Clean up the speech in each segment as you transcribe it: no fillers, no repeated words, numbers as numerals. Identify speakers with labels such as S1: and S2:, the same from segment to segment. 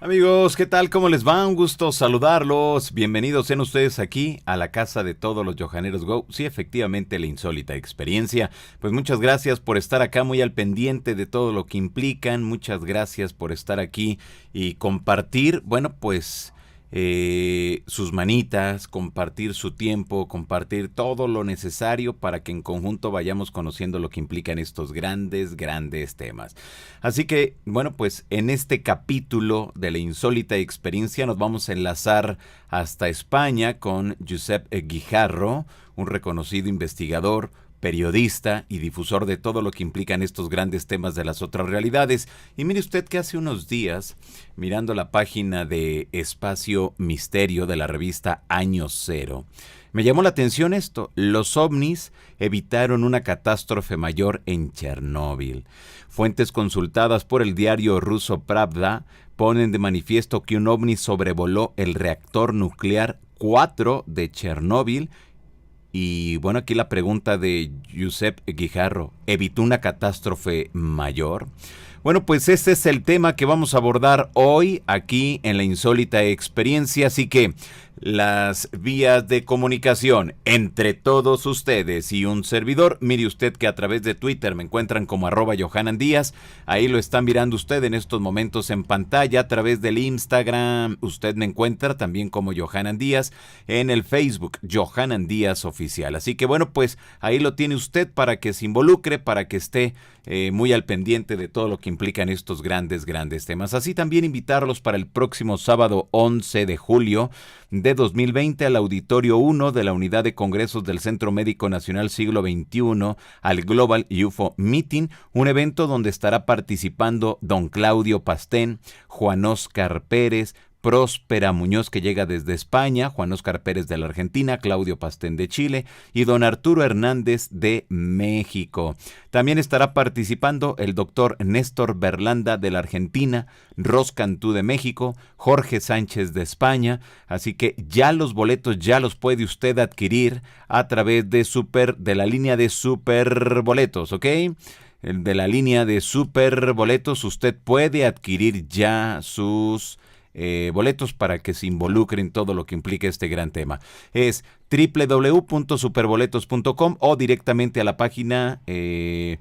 S1: Amigos, ¿qué tal? ¿Cómo les va? Un gusto saludarlos. Bienvenidos sean ustedes aquí a la casa de todos los Johaneros Go. Sí, efectivamente, la insólita experiencia. Pues muchas gracias por estar acá muy al pendiente de todo lo que implican. Muchas gracias por estar aquí y compartir, bueno, pues sus manitas, compartir su tiempo, compartir todo lo necesario para que en conjunto vayamos conociendo lo que implican estos grandes temas. Así que, bueno, pues en este capítulo de la insólita experiencia nos vamos a enlazar hasta España con Josep Guijarro, un reconocido investigador, periodista y difusor de todo lo que implican estos grandes temas de las otras realidades. Y mire usted que hace unos días, mirando la página de Espacio Misterio de la revista Año Cero, me llamó la atención esto: los ovnis evitaron una catástrofe mayor en Chernóbil. Fuentes consultadas por el diario ruso Pravda ponen de manifiesto que un ovni sobrevoló el reactor nuclear 4 de Chernóbil. Y bueno, aquí la pregunta de Josep Guijarro: ¿evitó una catástrofe mayor? Bueno, pues este es el tema que vamos a abordar hoy aquí en la insólita experiencia, así que las vías de comunicación entre todos ustedes y un servidor. Mire usted que a través de Twitter me encuentran como @JohananDíaz. Ahí lo está mirando usted en estos momentos en pantalla. A través del Instagram usted me encuentra también como Johanan Díaz. En el Facebook, Johanan Díaz Oficial. Así que bueno, pues ahí lo tiene usted para que se involucre, para que esté muy al pendiente de todo lo que implican estos grandes temas. Así también invitarlos para el próximo sábado 11 de julio de 2020 al Auditorio 1 de la Unidad de Congresos del Centro Médico Nacional Siglo XXI, al Global UFO Meeting, un evento donde estará participando don Claudio Pastén, Juan Óscar Pérez, Próspera Muñoz, que llega desde España, Juan Óscar Pérez de la Argentina, Claudio Pastén de Chile y don Arturo Hernández de México. También estará participando el doctor Néstor Berlanda de la Argentina, Ros Cantú de México, Jorge Sánchez de España. Así que ya los boletos ya los puede usted adquirir a través de la línea de Superboletos, ¿ok? De la línea de Superboletos usted puede adquirir ya sus boletos para que se involucre en todo lo que implica este gran tema. Es www.superboletos.com o directamente a la página de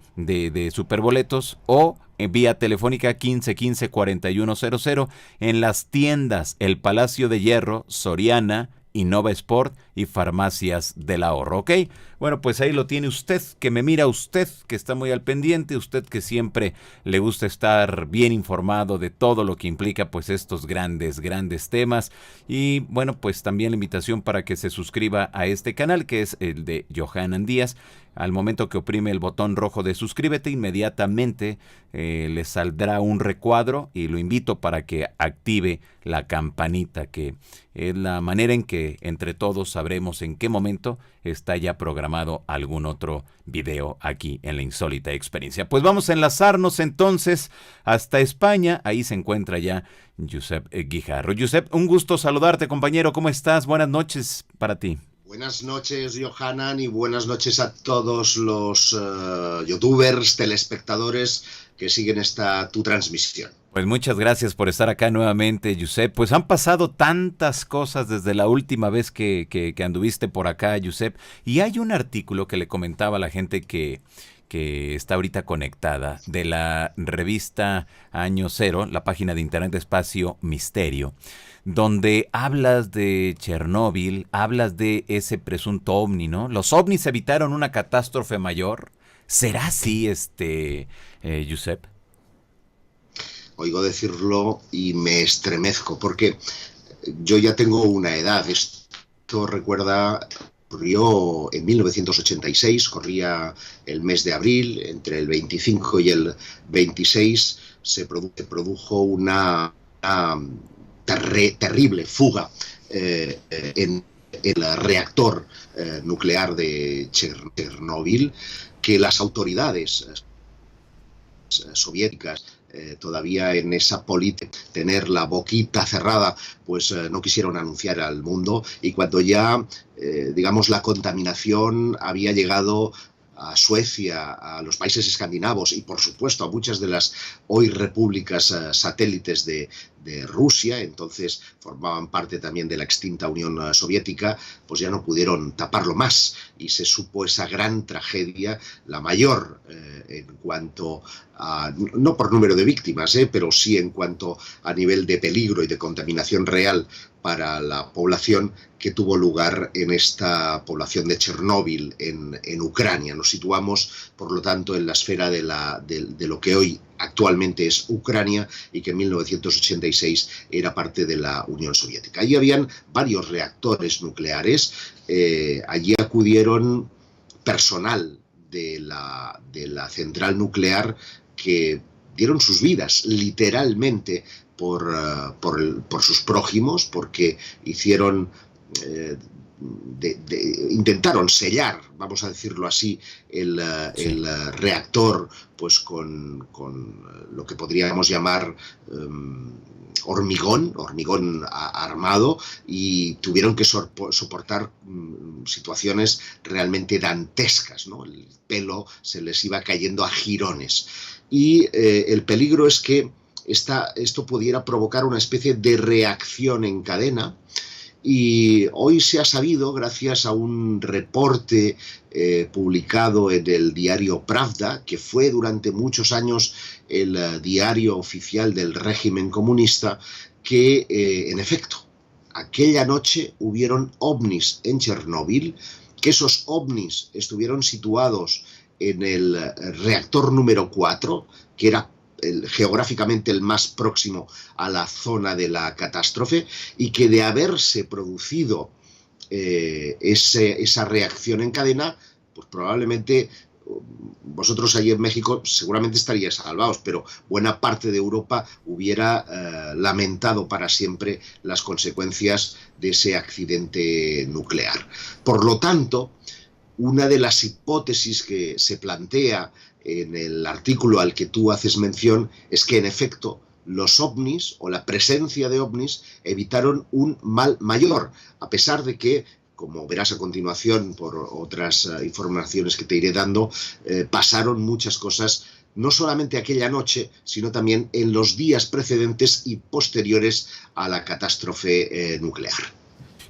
S1: Superboletos o en vía telefónica 1515-4100 en las tiendas El Palacio de Hierro, Soriana, Innova Sport y Farmacias del Ahorro, ¿ok? Bueno, pues ahí lo tiene usted, que me mira usted, que está muy al pendiente, usted que siempre le gusta estar bien informado de todo lo que implica pues estos grandes temas. Y bueno, pues también la invitación para que se suscriba a este canal, que es el de Johanan Díaz. Al momento que oprime el botón rojo de suscríbete, inmediatamente le saldrá un recuadro y lo invito para que active la campanita, que es la manera en que entre todos sabremos en qué momento está ya programado algún otro video aquí en la insólita experiencia. Pues vamos a enlazarnos entonces hasta España. Ahí se encuentra ya Josep Guijarro. Josep, un gusto saludarte, compañero. ¿Cómo estás? Buenas noches para ti.
S2: Buenas noches, Johanan, y buenas noches a todos los youtubers, telespectadores que siguen tu transmisión.
S1: Pues muchas gracias por estar acá nuevamente, Josep. Pues han pasado tantas cosas desde la última vez que anduviste por acá, Josep. Y hay un artículo que le comentaba a la gente que está ahorita conectada, de la revista Año Cero, la página de internet de Espacio Misterio, donde hablas de Chernóbil, hablas de ese presunto ovni, ¿no? Los ovnis evitaron una catástrofe mayor. ¿Será así, Josep?
S2: Oigo decirlo y me estremezco, porque yo ya tengo una edad. Esto ocurrió en 1986, corría el mes de abril, entre el 25 y el 26 se produjo una terrible fuga en el reactor nuclear de Chernóbil, que las autoridades soviéticas todavía en esa política tener la boquita cerrada, pues no quisieron anunciar al mundo, y cuando ya digamos la contaminación había llegado a Suecia, a los países escandinavos y por supuesto a muchas de las hoy repúblicas satélites de Rusia, entonces formaban parte también de la extinta Unión Soviética, pues ya no pudieron taparlo más y se supo esa gran tragedia, la mayor en cuanto a, no por número de víctimas, pero sí en cuanto a nivel de peligro y de contaminación real para la población, que tuvo lugar en esta población de Chernóbil, en Ucrania. Nos situamos, por lo tanto, en la esfera de lo que hoy actualmente es Ucrania y que en 1986 era parte de la Unión Soviética. Allí habían varios reactores nucleares, allí acudieron personal de la central nuclear que dieron sus vidas literalmente por sus prójimos, porque hicieron, intentaron sellar, vamos a decirlo así, el reactor, pues con lo que podríamos llamar hormigón armado, y tuvieron que soportar situaciones realmente dantescas, ¿no? El pelo se les iba cayendo a jirones. Y el peligro es que esto pudiera provocar una especie de reacción en cadena, y hoy se ha sabido, gracias a un reporte publicado en el diario Pravda, que fue durante muchos años el diario oficial del régimen comunista, que en efecto aquella noche hubieron ovnis en Chernóbil, que esos ovnis estuvieron situados en el reactor número 4, que era geográficamente el más próximo a la zona de la catástrofe, y que de haberse producido esa reacción en cadena, pues probablemente vosotros allí en México seguramente estaríais salvados, pero buena parte de Europa hubiera lamentado para siempre las consecuencias de ese accidente nuclear. Por lo tanto, una de las hipótesis que se plantea en el artículo al que tú haces mención es que, en efecto, los ovnis o la presencia de ovnis evitaron un mal mayor, a pesar de que, como verás a continuación por otras informaciones que te iré dando, pasaron muchas cosas, no solamente aquella noche, sino también en los días precedentes y posteriores a la catástrofe nuclear.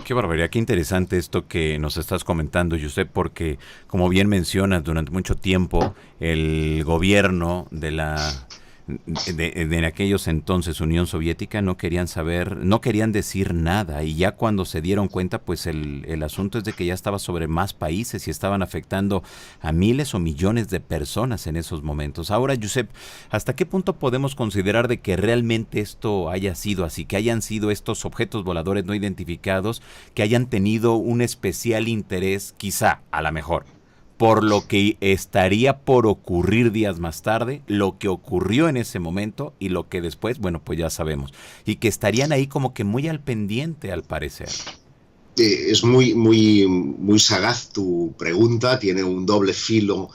S1: Qué barbaridad, qué interesante esto que nos estás comentando, Josep, porque, como bien mencionas, durante mucho tiempo el gobierno de aquellos entonces Unión Soviética no querían saber, no querían decir nada, y ya cuando se dieron cuenta, pues el asunto es de que ya estaba sobre más países y estaban afectando a miles o millones de personas en esos momentos. Ahora, Josep, ¿hasta qué punto podemos considerar de que realmente esto haya sido así, que hayan sido estos objetos voladores no identificados, que hayan tenido un especial interés, quizá, a lo mejor, por lo que estaría por ocurrir días más tarde, lo que ocurrió en ese momento y lo que después, bueno, pues ya sabemos, y que estarían ahí como que muy al pendiente, al parecer?
S2: Es muy, muy, muy sagaz tu pregunta, tiene un doble filo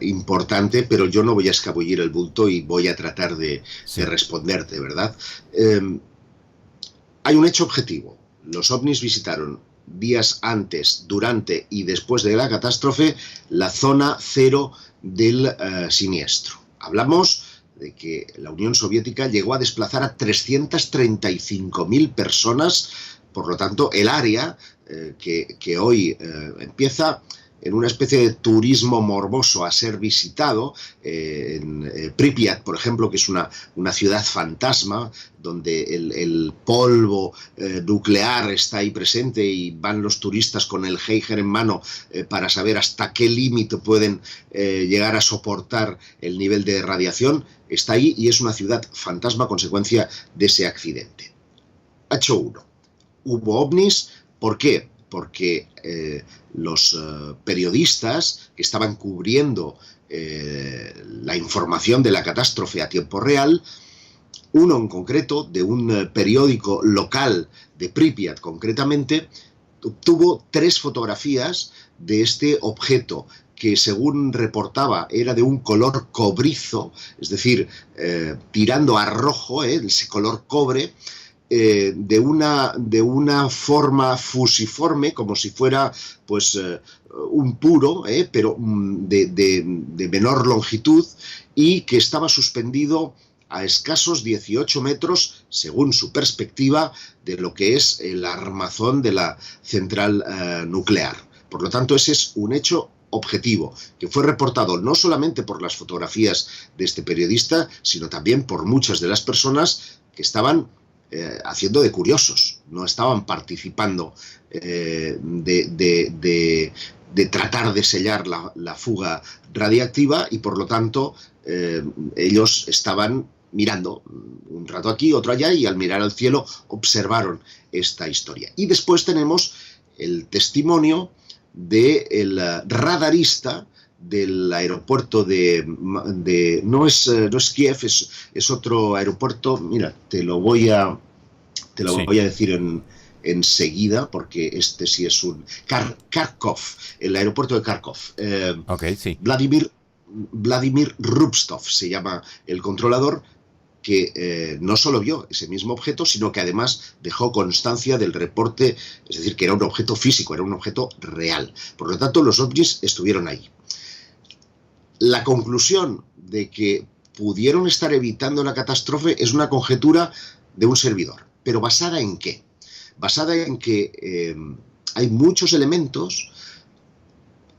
S2: importante, pero yo no voy a escabullir el bulto y voy a tratar de responderte, ¿verdad? Hay un hecho objetivo. Los ovnis visitaron días antes, durante y después de la catástrofe la zona cero del siniestro. Hablamos de que la Unión Soviética llegó a desplazar a 335.000 personas, por lo tanto el área que hoy empieza en una especie de turismo morboso a ser visitado, en Pripyat, por ejemplo, que es una ciudad fantasma, donde el polvo nuclear está ahí presente y van los turistas con el Geiger en mano para saber hasta qué límite pueden llegar a soportar el nivel de radiación, está ahí y es una ciudad fantasma a consecuencia de ese accidente. Hecho 1. Hubo ovnis. ¿Por qué? Porque los periodistas que estaban cubriendo la información de la catástrofe a tiempo real, uno en concreto, de un periódico local de Pripyat concretamente, obtuvo 3 fotografías de este objeto que, según reportaba, era de un color cobrizo, es decir, tirando a rojo, ese color cobre, de una forma fusiforme, como si fuera pues un puro, pero de menor longitud, y que estaba suspendido a escasos 18 metros, según su perspectiva, de lo que es el armazón de la central nuclear. Por lo tanto, ese es un hecho objetivo, que fue reportado no solamente por las fotografías de este periodista, sino también por muchas de las personas que estaban haciendo de curiosos, no estaban participando de tratar de sellar la fuga radiactiva, y por lo tanto ellos estaban mirando un rato aquí, otro allá, y al mirar al cielo observaron esta historia. Y después tenemos el testimonio del radarista del aeropuerto no es Kiev, es otro aeropuerto. Mira, te lo voy a decir enseguida, porque este sí es un Kharkov, el aeropuerto de Kharkov.
S1: Sí.
S2: Vladimir Rubstov se llama el controlador, que no solo vio ese mismo objeto, sino que además dejó constancia del reporte, es decir, que era un objeto físico, era un objeto real. Por lo tanto, los ovnis estuvieron ahí. La conclusión de que pudieron estar evitando la catástrofe es una conjetura de un servidor. ¿Pero basada en qué? Basada en que hay muchos elementos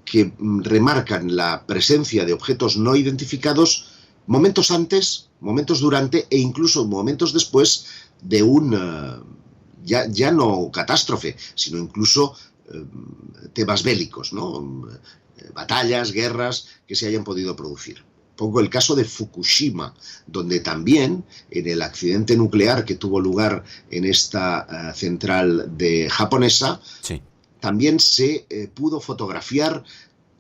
S2: que remarcan la presencia de objetos no identificados momentos antes, momentos durante e incluso momentos después de ya no catástrofe, sino incluso temas bélicos, ¿no? Batallas, guerras que se hayan podido producir. Pongo el caso de Fukushima, donde también en el accidente nuclear que tuvo lugar en esta central japonesa, sí, también se pudo fotografiar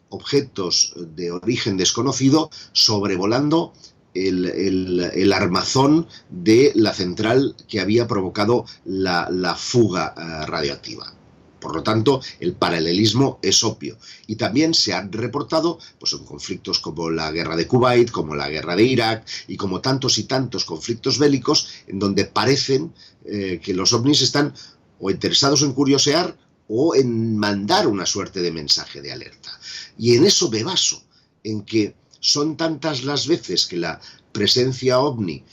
S2: objetos de origen desconocido sobrevolando el armazón de la central que había provocado la fuga radioactiva. Por lo tanto, el paralelismo es obvio. Y también se han reportado en conflictos como la guerra de Kuwait, como la guerra de Irak y como tantos y tantos conflictos bélicos en donde parecen que los ovnis están o interesados en curiosear o en mandar una suerte de mensaje de alerta. Y en eso me baso, en que son tantas las veces que la presencia ovni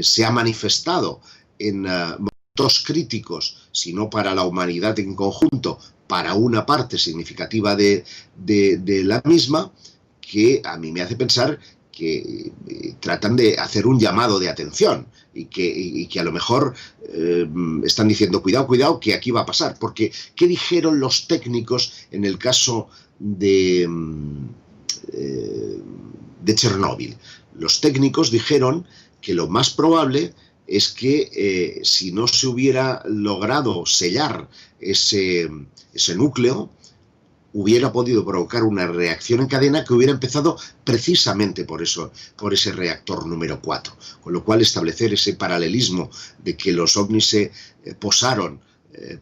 S2: se ha manifestado en momentos críticos, sino para la humanidad en conjunto, para una parte significativa de la misma, que a mí me hace pensar que tratan de hacer un llamado de atención y que a lo mejor están diciendo cuidado, que aquí va a pasar. Porque, ¿qué dijeron los técnicos en el caso de Chernóbil? Los técnicos dijeron que lo más probable es que si no se hubiera logrado sellar ese núcleo, hubiera podido provocar una reacción en cadena que hubiera empezado precisamente por ese reactor número 4. Con lo cual, establecer ese paralelismo de que los ovnis se posaron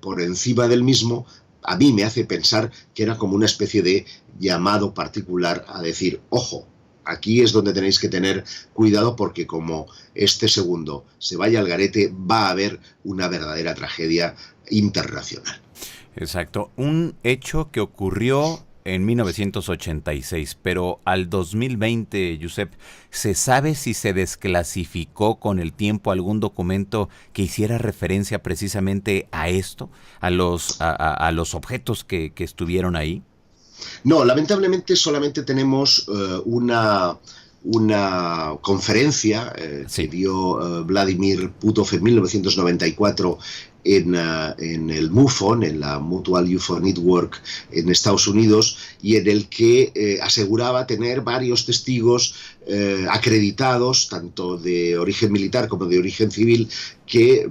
S2: por encima del mismo, a mí me hace pensar que era como una especie de llamado particular a decir, ojo, aquí es donde tenéis que tener cuidado, porque como este segundo se vaya al garete, va a haber una verdadera tragedia internacional.
S1: Exacto, un hecho que ocurrió en 1986, pero al 2020, Josep, ¿se sabe si se desclasificó con el tiempo algún documento que hiciera referencia precisamente a esto, a los objetos que estuvieron ahí?
S2: No, lamentablemente solamente tenemos una conferencia que dio Vladimir Putov en 1994 en el MUFON, en la Mutual UFO Network en Estados Unidos, y en el que aseguraba tener varios testigos acreditados, tanto de origen militar como de origen civil, que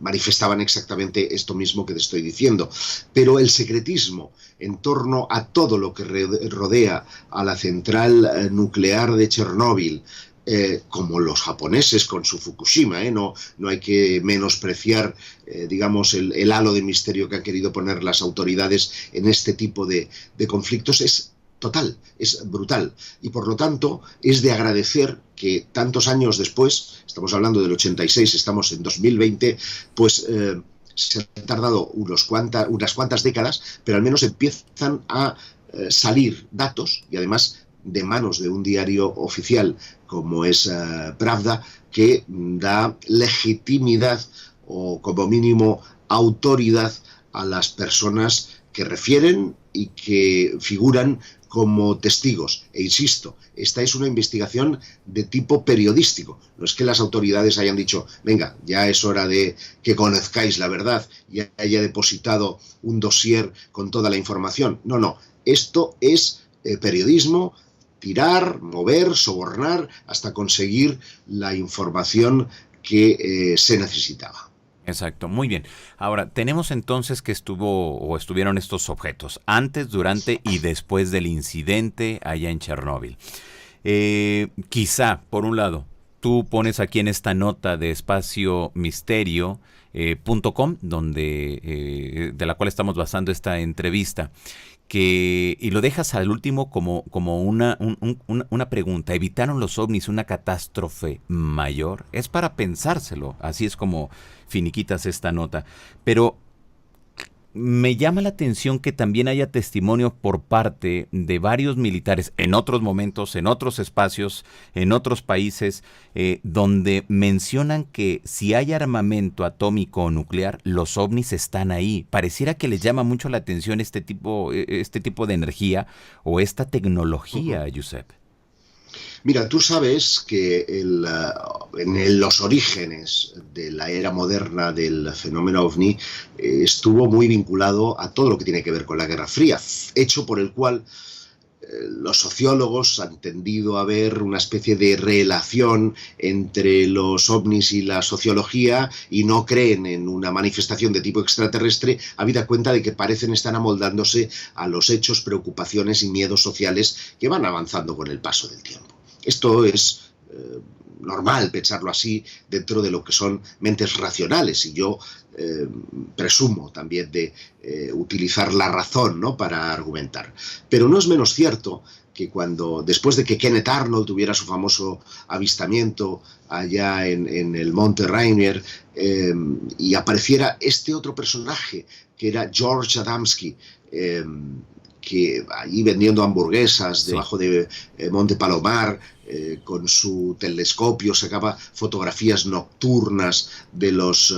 S2: manifestaban exactamente esto mismo que te estoy diciendo. Pero el secretismo en torno a todo lo que rodea a la central nuclear de Chernóbil, como los japoneses con su Fukushima, no hay que menospreciar, digamos, el halo de misterio que han querido poner las autoridades en este tipo de conflictos, es total, es brutal. Y por lo tanto es de agradecer que tantos años después, estamos hablando del 86, estamos en 2020, pues se han tardado unas cuantas décadas, pero al menos empiezan a salir datos, y además de manos de un diario oficial como es Pravda, que da legitimidad o como mínimo autoridad a las personas que refieren y que figuran como testigos. E insisto, esta es una investigación de tipo periodístico. No es que las autoridades hayan dicho, venga, ya es hora de que conozcáis la verdad y haya depositado un dossier con toda la información. No, no. Esto es periodismo, tirar, mover, sobornar, hasta conseguir la información que se necesitaba.
S1: Exacto, muy bien. Ahora, tenemos entonces que estuvieron estos objetos antes, durante y después del incidente allá en Chernóbil. Quizá, por un lado, tú pones aquí en esta nota de espaciomisterio.com, de la cual estamos basando esta entrevista, y lo dejas al último como una pregunta. ¿Evitaron los ovnis una catástrofe mayor? Es para pensárselo, así es como finiquitas esta nota. Pero me llama la atención que también haya testimonio por parte de varios militares en otros momentos, en otros espacios, en otros países, donde mencionan que si hay armamento atómico o nuclear, los ovnis están ahí. Pareciera que les llama mucho la atención este tipo de energía o esta tecnología, Josep.
S2: Mira, tú sabes que en los orígenes de la era moderna del fenómeno OVNI estuvo muy vinculado a todo lo que tiene que ver con la Guerra Fría, hecho por el cual los sociólogos han tendido a ver una especie de relación entre los ovnis y la sociología y no creen en una manifestación de tipo extraterrestre, habida cuenta de que parecen estar amoldándose a los hechos, preocupaciones y miedos sociales que van avanzando con el paso del tiempo. Esto es normal pensarlo así dentro de lo que son mentes racionales, y yo presumo también de utilizar la razón, ¿no?, para argumentar. Pero no es menos cierto que después de que Kenneth Arnold tuviera su famoso avistamiento allá en el Monte Rainier y apareciera este otro personaje que era George Adamski, que allí vendiendo hamburguesas debajo de Monte Palomar, con su telescopio sacaba fotografías nocturnas de los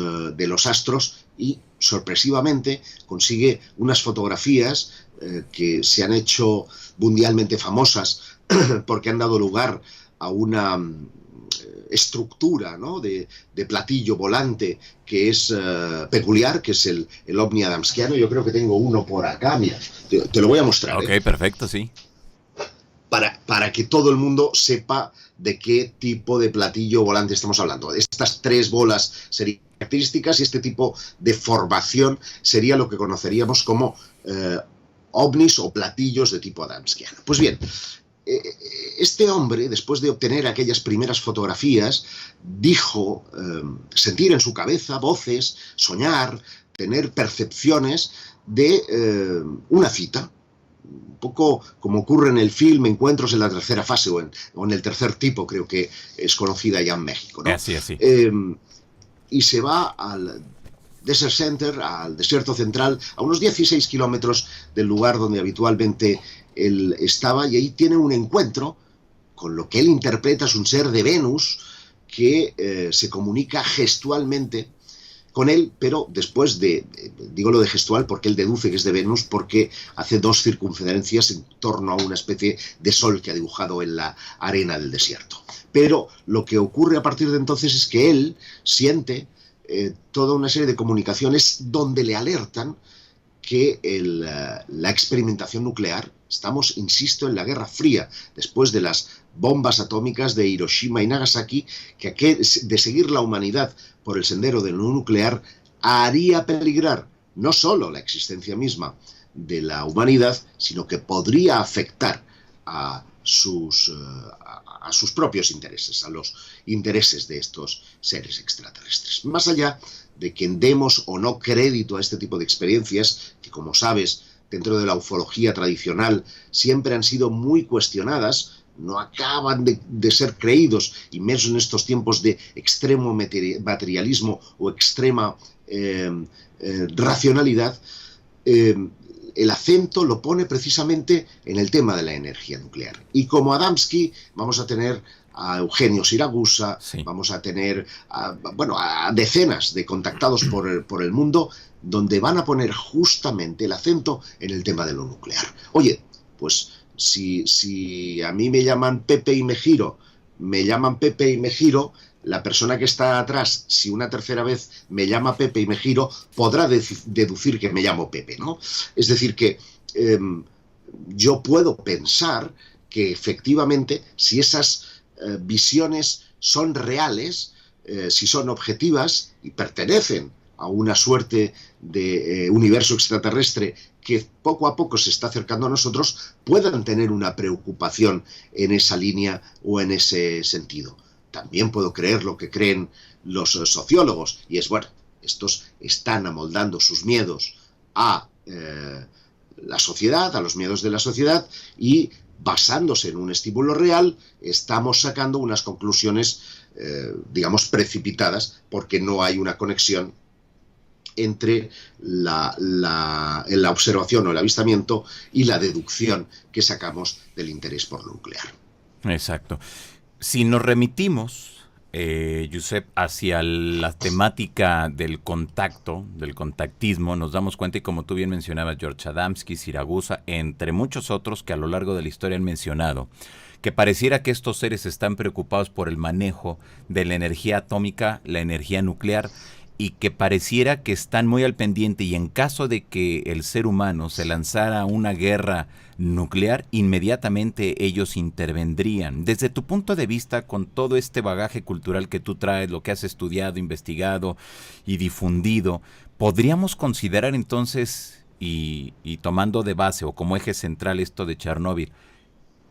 S2: astros y sorpresivamente consigue unas fotografías que se han hecho mundialmente famosas porque han dado lugar a una estructura, ¿no?, de platillo volante que es peculiar, que es el ovni adamskiano. Yo creo que tengo uno por acá, mira, te lo voy a mostrar.
S1: Ok, perfecto, sí.
S2: Para que todo el mundo sepa de qué tipo de platillo volante estamos hablando. Estas tres bolas serían características y este tipo de formación sería lo que conoceríamos como ovnis o platillos de tipo adamskiano. Pues bien, este hombre, después de obtener aquellas primeras fotografías, dijo sentir en su cabeza voces, soñar, tener percepciones de una cita, un poco como ocurre en el film Encuentros en la tercera fase o en el tercer tipo, creo que es conocida ya en México, ¿no?
S1: Así.
S2: Y se va al Desert Center, al desierto central, a unos 16 kilómetros del lugar donde habitualmente él estaba, y ahí tiene un encuentro con lo que él interpreta es un ser de Venus que se comunica gestualmente con él, pero después digo lo de gestual porque él deduce que es de Venus porque hace dos circunferencias en torno a una especie de sol que ha dibujado en la arena del desierto. Pero lo que ocurre a partir de entonces es que él siente toda una serie de comunicaciones donde le alertan que la experimentación nuclear, estamos, insisto, en la Guerra Fría, después de las bombas atómicas de Hiroshima y Nagasaki, que de seguir la humanidad por el sendero de lo nuclear haría peligrar no solo la existencia misma de la humanidad, sino que podría afectar a sus propios intereses, a los intereses de estos seres extraterrestres. Más allá de que demos o no crédito a este tipo de experiencias, que como sabes, dentro de la ufología tradicional siempre han sido muy cuestionadas, no acaban de ser creídos, inmersos en estos tiempos de extremo materialismo o extrema racionalidad, el acento lo pone precisamente en el tema de la energía nuclear. Y como Adamski vamos a tener a Eugenio Siragusa, sí, vamos a tener a decenas de contactados por el mundo, donde van a poner justamente el acento en el tema de lo nuclear. Oye, pues si a mí me llaman Pepe y me giro, la persona que está atrás, si una tercera vez me llama Pepe y me giro, podrá deducir que me llamo Pepe, ¿no? Es decir, que yo puedo pensar que efectivamente, si esas visiones son reales, si son objetivas y pertenecen a una suerte de universo extraterrestre que poco a poco se está acercando a nosotros, puedan tener una preocupación en esa línea o en ese sentido. También puedo creer lo que creen los sociólogos, y es, bueno, estos están amoldando sus miedos a la sociedad, a los miedos de la sociedad, y basándose en un estímulo real, estamos sacando unas conclusiones, digamos, precipitadas, porque no hay una conexión entre la observación o el avistamiento y la deducción que sacamos del interés por lo nuclear.
S1: Exacto. Si nos remitimos, Josep, hacia la temática del contacto, del contactismo, nos damos cuenta, y como tú bien mencionabas, George Adamski, Siragusa, entre muchos otros que a lo largo de la historia han mencionado, que pareciera que estos seres están preocupados por el manejo de la energía atómica, la energía nuclear, y que pareciera que están muy al pendiente, y en caso de que el ser humano se lanzara a una guerra nuclear, inmediatamente ellos intervendrían. Desde tu punto de vista, con todo este bagaje cultural que tú traes, lo que has estudiado, investigado y difundido, ¿podríamos considerar entonces, y tomando de base o como eje central esto de Chernóbil,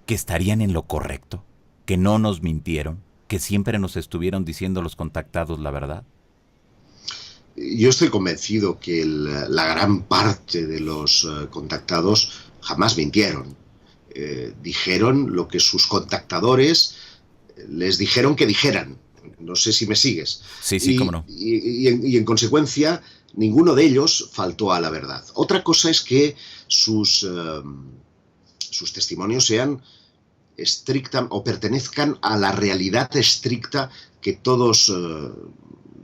S1: que estarían en lo correcto, que no nos mintieron, que siempre nos estuvieron diciendo los contactados la verdad?
S2: Yo estoy convencido que la gran parte de los contactados jamás mintieron. Dijeron lo que sus contactadores les dijeron que dijeran. No sé si me sigues.
S1: Sí, cómo no.
S2: Y en consecuencia, ninguno de ellos faltó a la verdad. Otra cosa es que sus testimonios sean estricta o pertenezcan a la realidad estricta que todos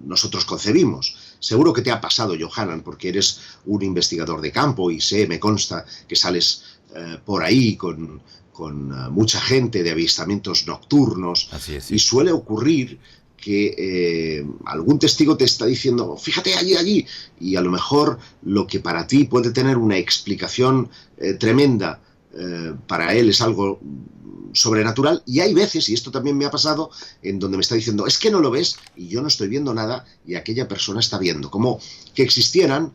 S2: nosotros concebimos. Seguro que te ha pasado, Johanan, porque eres un investigador de campo y me consta que sales por ahí con mucha gente de avistamientos nocturnos.
S1: Así es, sí.
S2: Y suele ocurrir que algún testigo te está diciendo, fíjate allí, y a lo mejor lo que para ti puede tener una explicación tremenda, para él es algo sobrenatural, y hay veces, y esto también me ha pasado, en donde me está diciendo, es que no lo ves, y yo no estoy viendo nada, y aquella persona está viendo, como que existieran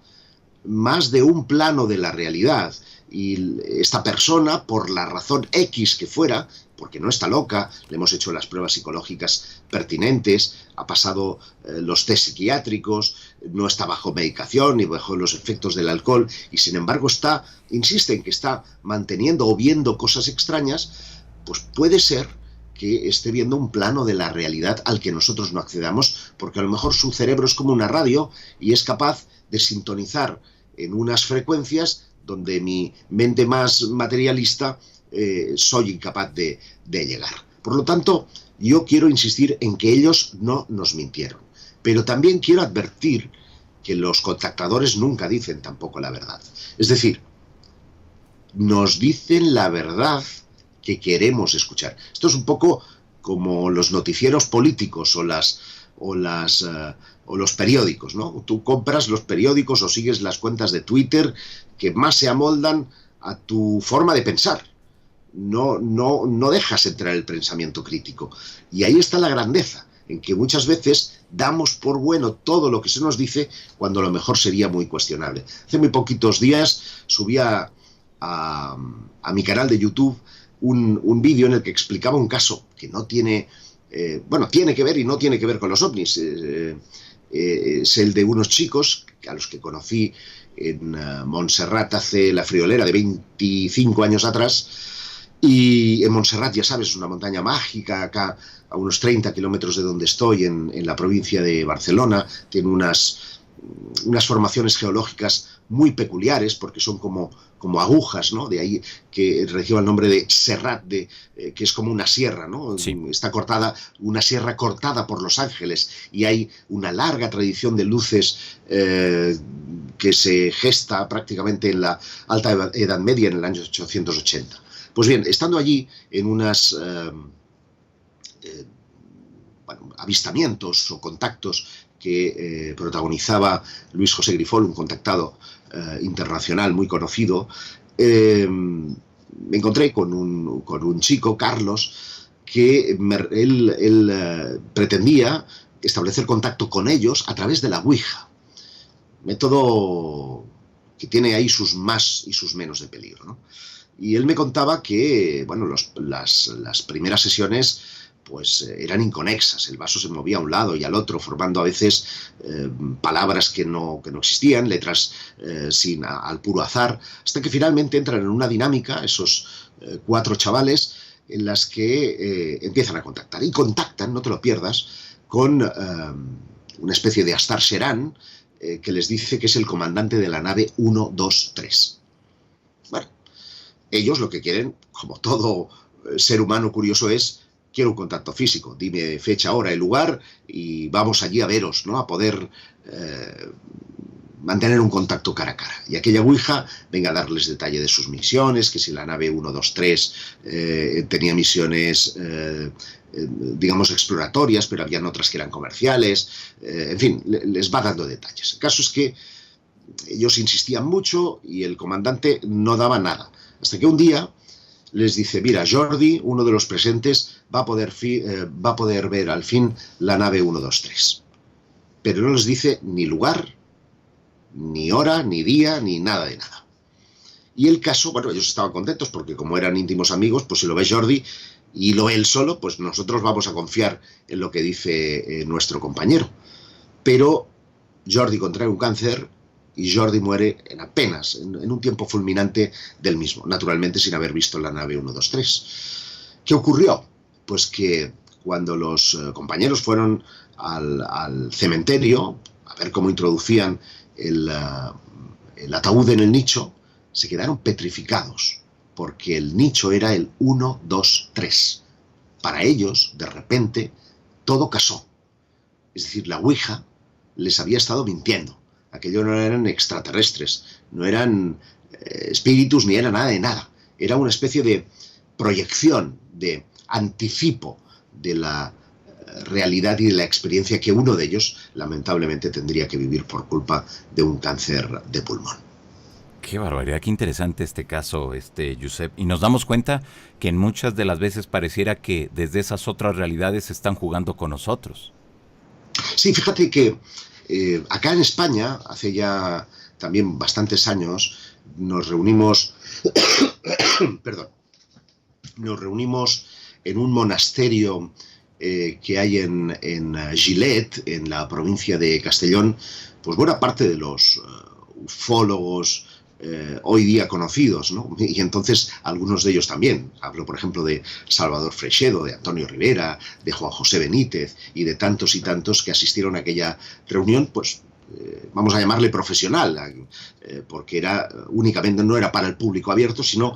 S2: más de un plano de la realidad, y esta persona, por la razón X que fuera, porque no está loca, le hemos hecho las pruebas psicológicas pertinentes, ha pasado los test psiquiátricos, no está bajo medicación ni bajo los efectos del alcohol, y sin embargo insiste en que está manteniendo o viendo cosas extrañas, pues puede ser que esté viendo un plano de la realidad al que nosotros no accedamos, porque a lo mejor su cerebro es como una radio y es capaz de sintonizar en unas frecuencias donde mi mente más materialista soy incapaz de llegar. Por lo tanto, yo quiero insistir en que ellos no nos mintieron, pero también quiero advertir que los contactadores nunca dicen tampoco la verdad. Es decir, nos dicen la verdad que queremos escuchar. Esto es un poco como los noticieros políticos o los periódicos, ¿no? Tú compras los periódicos o sigues las cuentas de Twitter que más se amoldan a tu forma de pensar. No dejas entrar el pensamiento crítico. Y ahí está la grandeza, en que muchas veces damos por bueno todo lo que se nos dice cuando a lo mejor sería muy cuestionable. Hace muy poquitos días subía a mi canal de YouTube un vídeo en el que explicaba un caso que no tiene, tiene que ver y no tiene que ver con los ovnis. Es el de unos chicos a los que conocí en Montserrat hace la friolera de 25 años atrás, Y en Montserrat, ya sabes, es una montaña mágica, acá a unos 30 kilómetros de donde estoy, en la provincia de Barcelona. Tiene unas formaciones geológicas muy peculiares, porque son como agujas, ¿no? De ahí que reciba el nombre de Serrat, que es como una sierra, ¿no?
S1: Sí.
S2: Está cortada, una sierra cortada por Los Ángeles, y hay una larga tradición de luces que se gesta prácticamente en la Alta Edad Media, en el año 880. Pues bien, estando allí en unas avistamientos o contactos que protagonizaba Luis José Grifol, un contactado internacional muy conocido, me encontré con un chico, Carlos, que él pretendía establecer contacto con ellos a través de la Ouija. Método que tiene ahí sus más y sus menos de peligro, ¿no? Y él me contaba que, bueno, las primeras sesiones pues eran inconexas, el vaso se movía a un lado y al otro, formando a veces palabras que no existían, letras al puro azar, hasta que finalmente entran en una dinámica, esos 4 chavales, en las que empiezan a contactar. Y contactan, no te lo pierdas, con una especie de Astar Serán, que les dice que es el comandante de la nave 123. Bueno, ellos lo que quieren, como todo ser humano curioso, es: quiero un contacto físico, dime fecha, hora y lugar y vamos allí a veros, ¿no? A poder mantener un contacto cara a cara. Y aquella Ouija venga a darles detalle de sus misiones, que si la nave 123 tenía misiones, digamos, exploratorias, pero habían otras que eran comerciales, en fin, les va dando detalles. El caso es que ellos insistían mucho y el comandante no daba nada. Hasta que un día les dice: mira, Jordi, uno de los presentes, va a poder ver al fin la nave 123. Pero no les dice ni lugar, ni hora, ni día, ni nada de nada. Y el caso, bueno, ellos estaban contentos porque como eran íntimos amigos, pues si lo ve Jordi y lo ve él solo, pues nosotros vamos a confiar en lo que dice nuestro compañero. Pero Jordi contrae un cáncer y Jordi muere en un tiempo fulminante del mismo, naturalmente sin haber visto la nave 123. ¿Qué ocurrió? Pues que cuando los compañeros fueron al cementerio a ver cómo introducían el ataúd en el nicho, se quedaron petrificados, porque el nicho era el 123. Para ellos, de repente, todo casó. Es decir, la Ouija les había estado mintiendo. Aquello no eran extraterrestres, no eran espíritus, ni era nada de nada. Era una especie de proyección, de anticipo de la realidad y de la experiencia que uno de ellos, lamentablemente, tendría que vivir por culpa de un cáncer de pulmón.
S1: Qué barbaridad, qué interesante este caso, Josep. Y nos damos cuenta que en muchas de las veces pareciera que desde esas otras realidades están jugando con nosotros.
S2: Sí, fíjate que acá en España, hace ya también bastantes años, nos reunimos en un monasterio que hay en Gilet, en la provincia de Castellón. Pues buena parte de los ufólogos hoy día conocidos, ¿no? Y entonces algunos de ellos también. Hablo, por ejemplo, de Salvador Freixedo, de Antonio Rivera, de Juan José Benítez y de tantos y tantos que asistieron a aquella reunión, pues vamos a llamarle profesional, porque únicamente no era para el público abierto, sino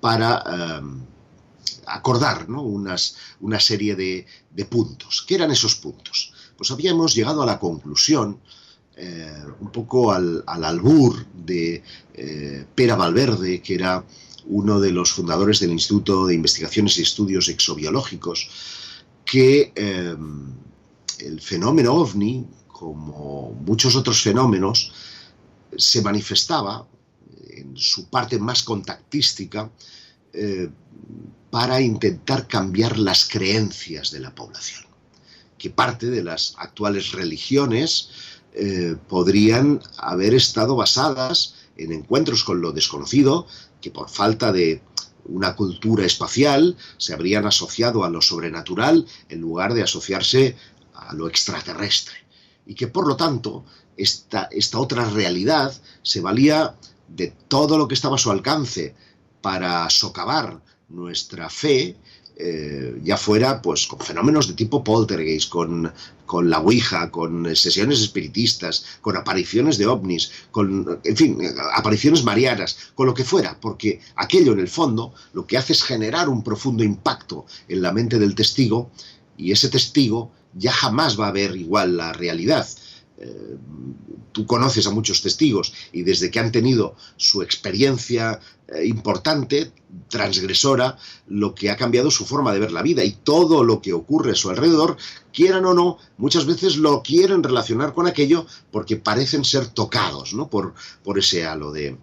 S2: para acordar, ¿no? una serie de puntos. ¿Qué eran esos puntos? Pues habíamos llegado a la conclusión, un poco al albur de Pere Valverde, que era uno de los fundadores del Instituto de Investigaciones y Estudios Exobiológicos, que el fenómeno OVNI, como muchos otros fenómenos, se manifestaba en su parte más contactística para intentar cambiar las creencias de la población, que parte de las actuales religiones podrían haber estado basadas en encuentros con lo desconocido, que por falta de una cultura espacial se habrían asociado a lo sobrenatural en lugar de asociarse a lo extraterrestre, y que por lo tanto esta otra realidad se valía de todo lo que estaba a su alcance para socavar nuestra fe, ya fuera pues con fenómenos de tipo poltergeist, con la Ouija, con sesiones espiritistas, con apariciones de ovnis, con, en fin, apariciones marianas, con lo que fuera, porque aquello en el fondo lo que hace es generar un profundo impacto en la mente del testigo, y ese testigo ya jamás va a ver igual la realidad. Tú conoces a muchos testigos y desde que han tenido su experiencia importante, transgresora, lo que ha cambiado su forma de ver la vida, y todo lo que ocurre a su alrededor, quieran o no, muchas veces lo quieren relacionar con aquello porque parecen ser tocados, ¿no?, por ese halo de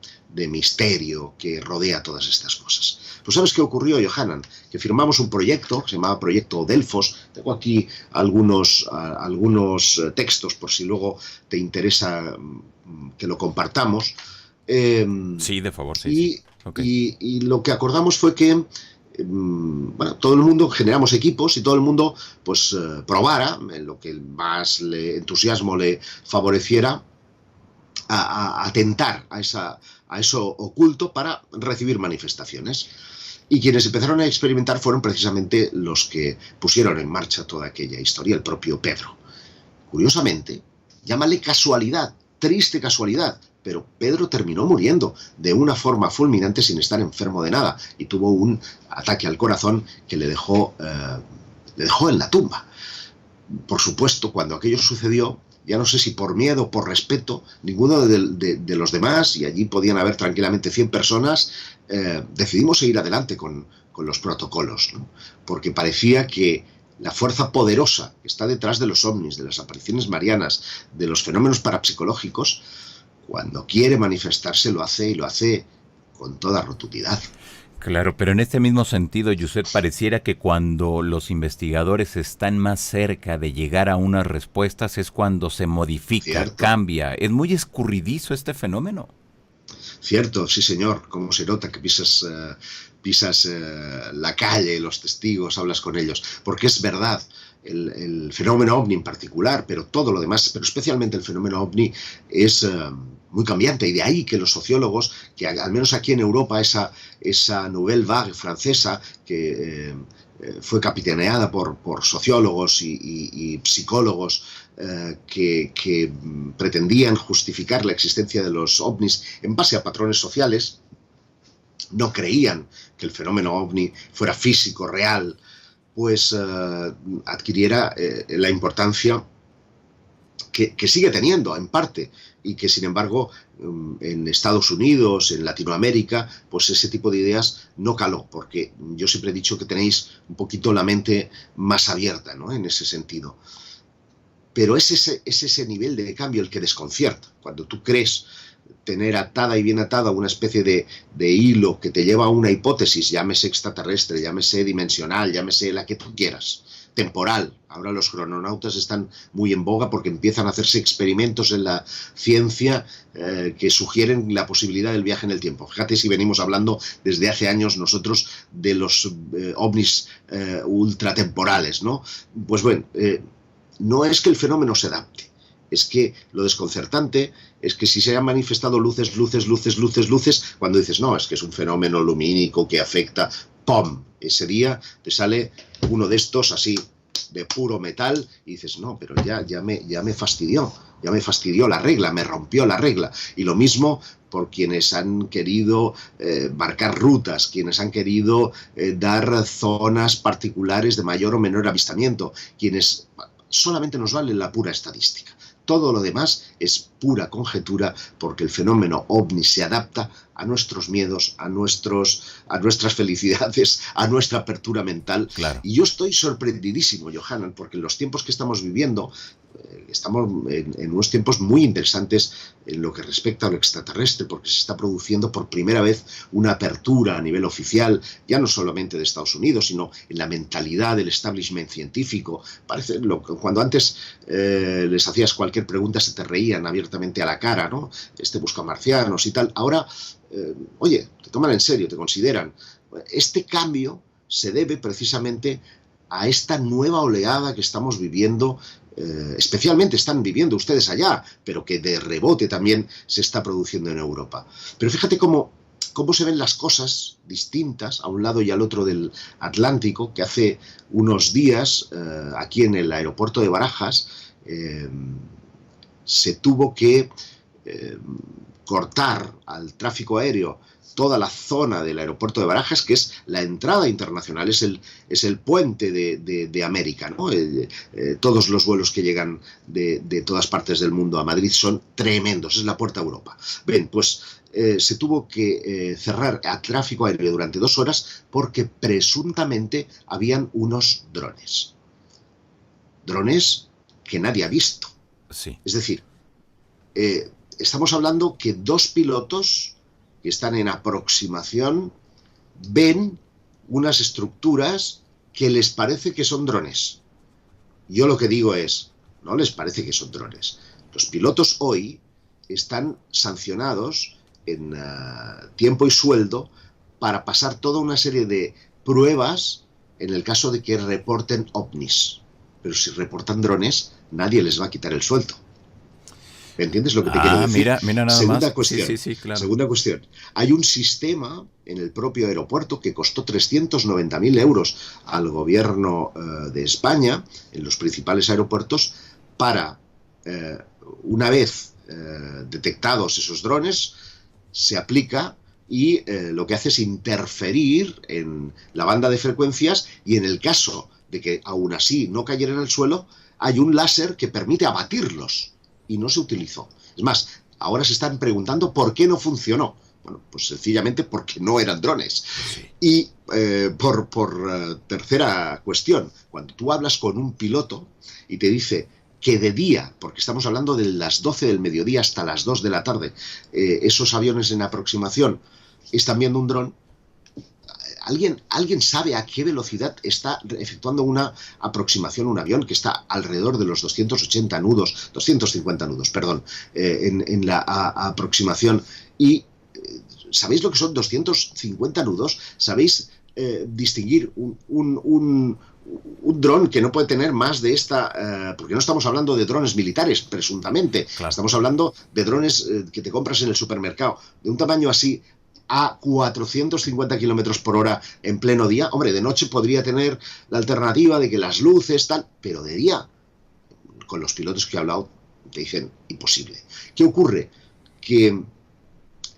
S2: misterio que rodea todas estas cosas. Pues ¿sabes qué ocurrió, Johanan? Que firmamos un proyecto que se llamaba Proyecto Delfos. Tengo aquí algunos textos por si luego te interesa que lo compartamos.
S1: Sí, de favor, sí. Okay.
S2: Y lo que acordamos fue que bueno, todo el mundo, generamos equipos y todo el mundo pues probara en lo que más entusiasmo le favoreciera a atentar a eso oculto para recibir manifestaciones. Y quienes empezaron a experimentar fueron precisamente los que pusieron en marcha toda aquella historia, el propio Pedro. Curiosamente, llámale casualidad, triste casualidad, pero Pedro terminó muriendo de una forma fulminante sin estar enfermo de nada, y tuvo un ataque al corazón que le dejó en la tumba. Por supuesto, cuando aquello sucedió, ya no sé si por miedo o por respeto, ninguno de los demás, y allí podían haber tranquilamente 100 personas, decidimos seguir adelante con los protocolos, ¿no? Porque parecía que la fuerza poderosa que está detrás de los ovnis, de las apariciones marianas, de los fenómenos parapsicológicos, cuando quiere manifestarse lo hace, y lo hace con toda rotundidad.
S1: Claro, pero en este mismo sentido, Josep, pareciera que cuando los investigadores están más cerca de llegar a unas respuestas es cuando se modifica, ¿cierto?, cambia. ¿Es muy escurridizo este fenómeno?
S2: Cierto, sí señor. Cómo se nota que pisas la calle, los testigos, hablas con ellos. Porque es verdad, el fenómeno ovni en particular, pero todo lo demás, pero especialmente el fenómeno ovni, es muy cambiante, y de ahí que los sociólogos, que al menos aquí en Europa, esa Nouvelle Vague francesa, que fue capitaneada por sociólogos y psicólogos que pretendían justificar la existencia de los ovnis en base a patrones sociales, no creían que el fenómeno ovni fuera físico, real, pues adquiriera la importancia que sigue teniendo en parte, y que sin embargo en Estados Unidos, en Latinoamérica, pues ese tipo de ideas no caló, porque yo siempre he dicho que tenéis un poquito la mente más abierta, ¿no?, en ese sentido. Pero es ese nivel de cambio el que desconcierta. Cuando tú crees tener atada y bien atada una especie de hilo que te lleva a una hipótesis, llámese extraterrestre, llámese dimensional, llámese la que tú quieras, temporal. Ahora los crononautas están muy en boga porque empiezan a hacerse experimentos en la ciencia que sugieren la posibilidad del viaje en el tiempo. Fíjate si venimos hablando desde hace años nosotros de los ovnis ultratemporales, ¿no? Pues bueno, no es que el fenómeno se adapte, es que lo desconcertante es que si se han manifestado luces, cuando dices, no, es que es un fenómeno lumínico que afecta, ¡pum!, ese día te sale uno de estos así, de puro metal, y dices, no, pero ya me fastidió la regla, me rompió la regla. Y lo mismo por quienes han querido marcar rutas, quienes han querido dar zonas particulares de mayor o menor avistamiento, quienes solamente nos vale la pura estadística. Todo lo demás es pura conjetura, porque el fenómeno ovni se adapta a nuestros miedos, a nuestras felicidades, a nuestra apertura mental.
S1: Claro.
S2: Y yo estoy sorprendidísimo, Johanan, porque en los tiempos que estamos viviendo, estamos en unos tiempos muy interesantes en lo que respecta a lo extraterrestre, porque se está produciendo por primera vez una apertura a nivel oficial, ya no solamente de Estados Unidos, sino en la mentalidad del establishment científico. Parece cuando antes les hacías cualquier pregunta se te reían abiertamente a la cara, ¿no? Busca marcianos y tal. Ahora, oye, te toman en serio, te consideran. Este cambio se debe precisamente a esta nueva oleada que estamos viviendo, especialmente están viviendo ustedes allá, pero que de rebote también se está produciendo en Europa. Pero fíjate cómo cómo se ven las cosas distintas a un lado y al otro del Atlántico, que hace unos días, aquí en el aeropuerto de Barajas, se tuvo que cortar al tráfico aéreo toda la zona del aeropuerto de Barajas, que es la entrada internacional, es el puente de América, ¿no? Todos los vuelos que llegan de todas partes del mundo a Madrid son tremendos, es la puerta a Europa. Bien, pues se tuvo que cerrar a tráfico aéreo durante 2 horas porque presuntamente habían unos drones. Drones que nadie ha visto.
S1: Sí.
S2: Es decir, estamos hablando que 2 pilotos que están en aproximación ven unas estructuras que les parece que son drones. Yo lo que digo es, no les parece que son drones. Los pilotos hoy están sancionados en tiempo y sueldo para pasar toda una serie de pruebas en el caso de que reporten ovnis. Pero si reportan drones, nadie les va a quitar el sueldo. ¿Entiendes lo que te quiero decir?
S1: Mira nada
S2: Segunda
S1: más.
S2: cuestión.
S1: Sí, claro.
S2: Segunda cuestión. Hay un sistema en el propio aeropuerto que costó 390.000 euros al gobierno de España, en los principales aeropuertos, para, una vez detectados esos drones, se aplica y lo que hace es interferir en la banda de frecuencias y en el caso de que aún así no cayera en el suelo, hay un láser que permite abatirlos. Y no se utilizó. Es más, ahora se están preguntando por qué no funcionó. Bueno, pues sencillamente porque no eran drones.
S1: Sí.
S2: Y por tercera cuestión, cuando tú hablas con un piloto y te dice que de día, porque estamos hablando de las 12 del mediodía hasta las 2 de la tarde, esos aviones en aproximación están viendo un dron, ¿Alguien sabe a qué velocidad está efectuando una aproximación un avión que está alrededor de los 250 nudos, perdón, en la aproximación? Y ¿sabéis lo que son 250 nudos? ¿Sabéis distinguir un dron que no puede tener más de esta, porque no estamos hablando de drones militares, presuntamente,
S1: claro.
S2: Estamos hablando de drones que te compras en el supermercado, de un tamaño así, a 450 kilómetros por hora en pleno día. Hombre, de noche podría tener la alternativa de que las luces, tal, pero de día, con los pilotos que he hablado, te dicen imposible. ¿Qué ocurre? Que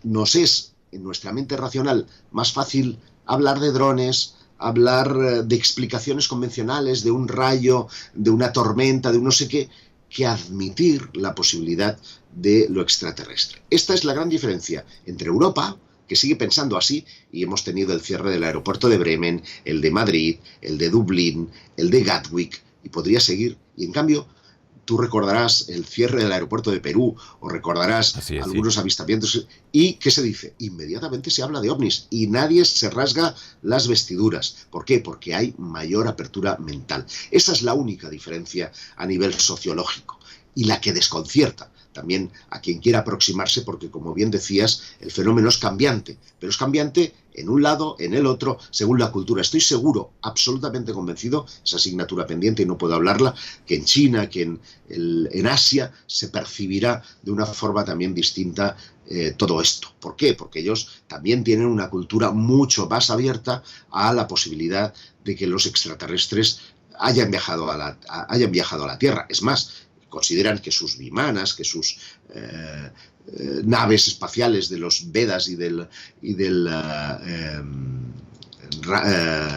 S2: nos es, en nuestra mente racional, más fácil hablar de drones, hablar de explicaciones convencionales, de un rayo, de una tormenta, de un no sé qué, que admitir la posibilidad de lo extraterrestre. Esta es la gran diferencia entre Europa, que sigue pensando así, y hemos tenido el cierre del aeropuerto de Bremen, el de Madrid, el de Dublín, el de Gatwick, y podría seguir. Y en cambio, tú recordarás el cierre del aeropuerto de Perú, o recordarás algunos avistamientos. ¿Y qué se dice? Inmediatamente se habla de ovnis, y nadie se rasga las vestiduras. ¿Por qué? Porque hay mayor apertura mental. Esa es la única diferencia a nivel sociológico, y la que desconcierta también a quien quiera aproximarse, porque, como bien decías, el fenómeno es cambiante, pero es cambiante en un lado, en el otro, según la cultura. Estoy seguro, absolutamente convencido, esa asignatura pendiente y no puedo hablarla, que en China, que en Asia se percibirá de una forma también distinta todo esto. ¿Por qué? Porque ellos también tienen una cultura mucho más abierta a la posibilidad de que los extraterrestres hayan viajado a la Tierra. Es más, consideran que sus vimanas, que sus naves espaciales de los Vedas y del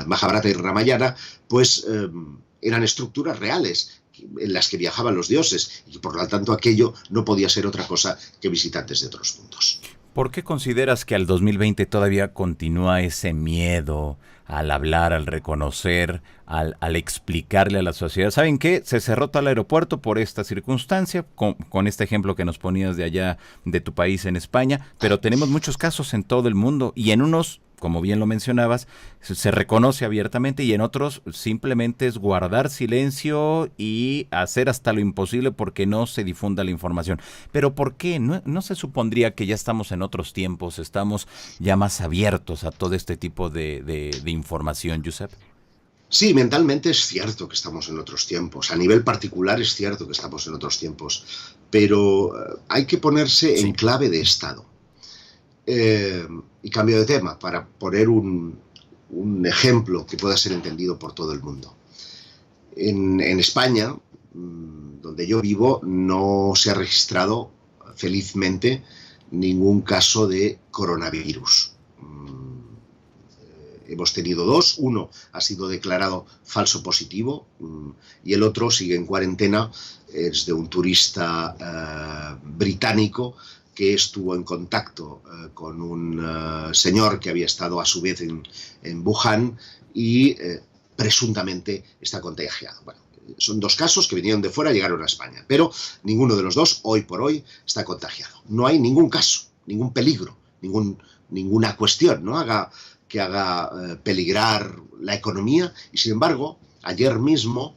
S2: Mahabharata y Ramayana, pues eran estructuras reales en las que viajaban los dioses, y por lo tanto aquello no podía ser otra cosa que visitantes de otros mundos.
S1: ¿Por qué consideras que al 2020 todavía continúa ese miedo al hablar, al reconocer, al explicarle a la sociedad? ¿Saben qué? Se cerró tal aeropuerto por esta circunstancia, con este ejemplo que nos ponías de allá, de tu país en España, pero tenemos muchos casos en todo el mundo, y en unos, como bien lo mencionabas, se reconoce abiertamente, y en otros simplemente es guardar silencio y hacer hasta lo imposible porque no se difunda la información. ¿Pero por qué? ¿No se supondría que ya estamos en otros tiempos, estamos ya más abiertos a todo este tipo de información, Josep?
S2: Sí, mentalmente es cierto que estamos en otros tiempos. A nivel particular es cierto que estamos en otros tiempos. Pero hay que ponerse en clave de Estado. Y cambio de tema para poner un ejemplo que pueda ser entendido por todo el mundo. En España, donde yo vivo, no se ha registrado, felizmente, ningún caso de coronavirus. Hemos tenido 2, uno ha sido declarado falso positivo y el otro sigue en cuarentena, es de un turista británico que estuvo en contacto con un señor que había estado a su vez en Wuhan y presuntamente está contagiado. Bueno, son 2 casos que vinieron de fuera y llegaron a España, pero ninguno de los 2 hoy por hoy está contagiado. No hay ningún caso, ningún peligro, ninguna cuestión, ¿no? que haga peligrar la economía, y sin embargo, ayer mismo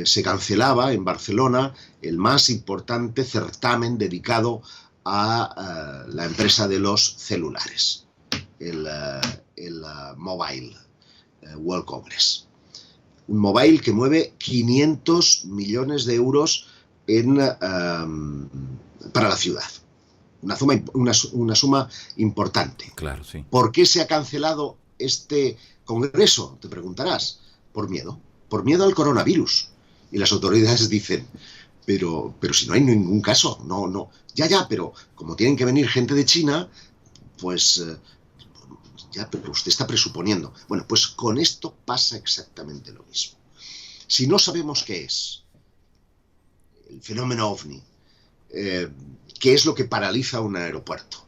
S2: se cancelaba en Barcelona el más importante certamen dedicado a la empresa de los celulares, el Mobile World Congress. Un mobile que mueve 500 millones de euros para la ciudad. Una suma importante.
S1: Claro, sí.
S2: ¿Por qué se ha cancelado este congreso? Te preguntarás. Por miedo al coronavirus. Y las autoridades dicen, pero si no hay ningún caso, no. Ya, pero como tienen que venir gente de China, pues ya, pero usted está presuponiendo. Bueno, pues con esto pasa exactamente lo mismo. Si no sabemos qué es el fenómeno OVNI, ¿qué es lo que paraliza un aeropuerto?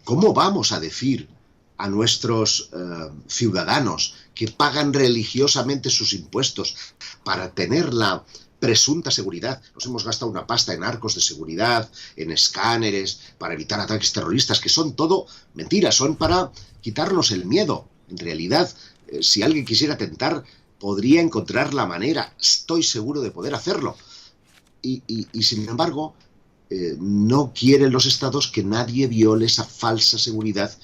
S2: ¿Cómo vamos a decir a nuestros ciudadanos que pagan religiosamente sus impuestos para tener la presunta seguridad? Nos hemos gastado una pasta en arcos de seguridad, en escáneres, para evitar ataques terroristas, que son todo mentiras, son para quitarnos el miedo. En realidad, si alguien quisiera tentar, podría encontrar la manera, estoy seguro de poder hacerlo. Y sin embargo, no quieren los estados que nadie viole esa falsa seguridad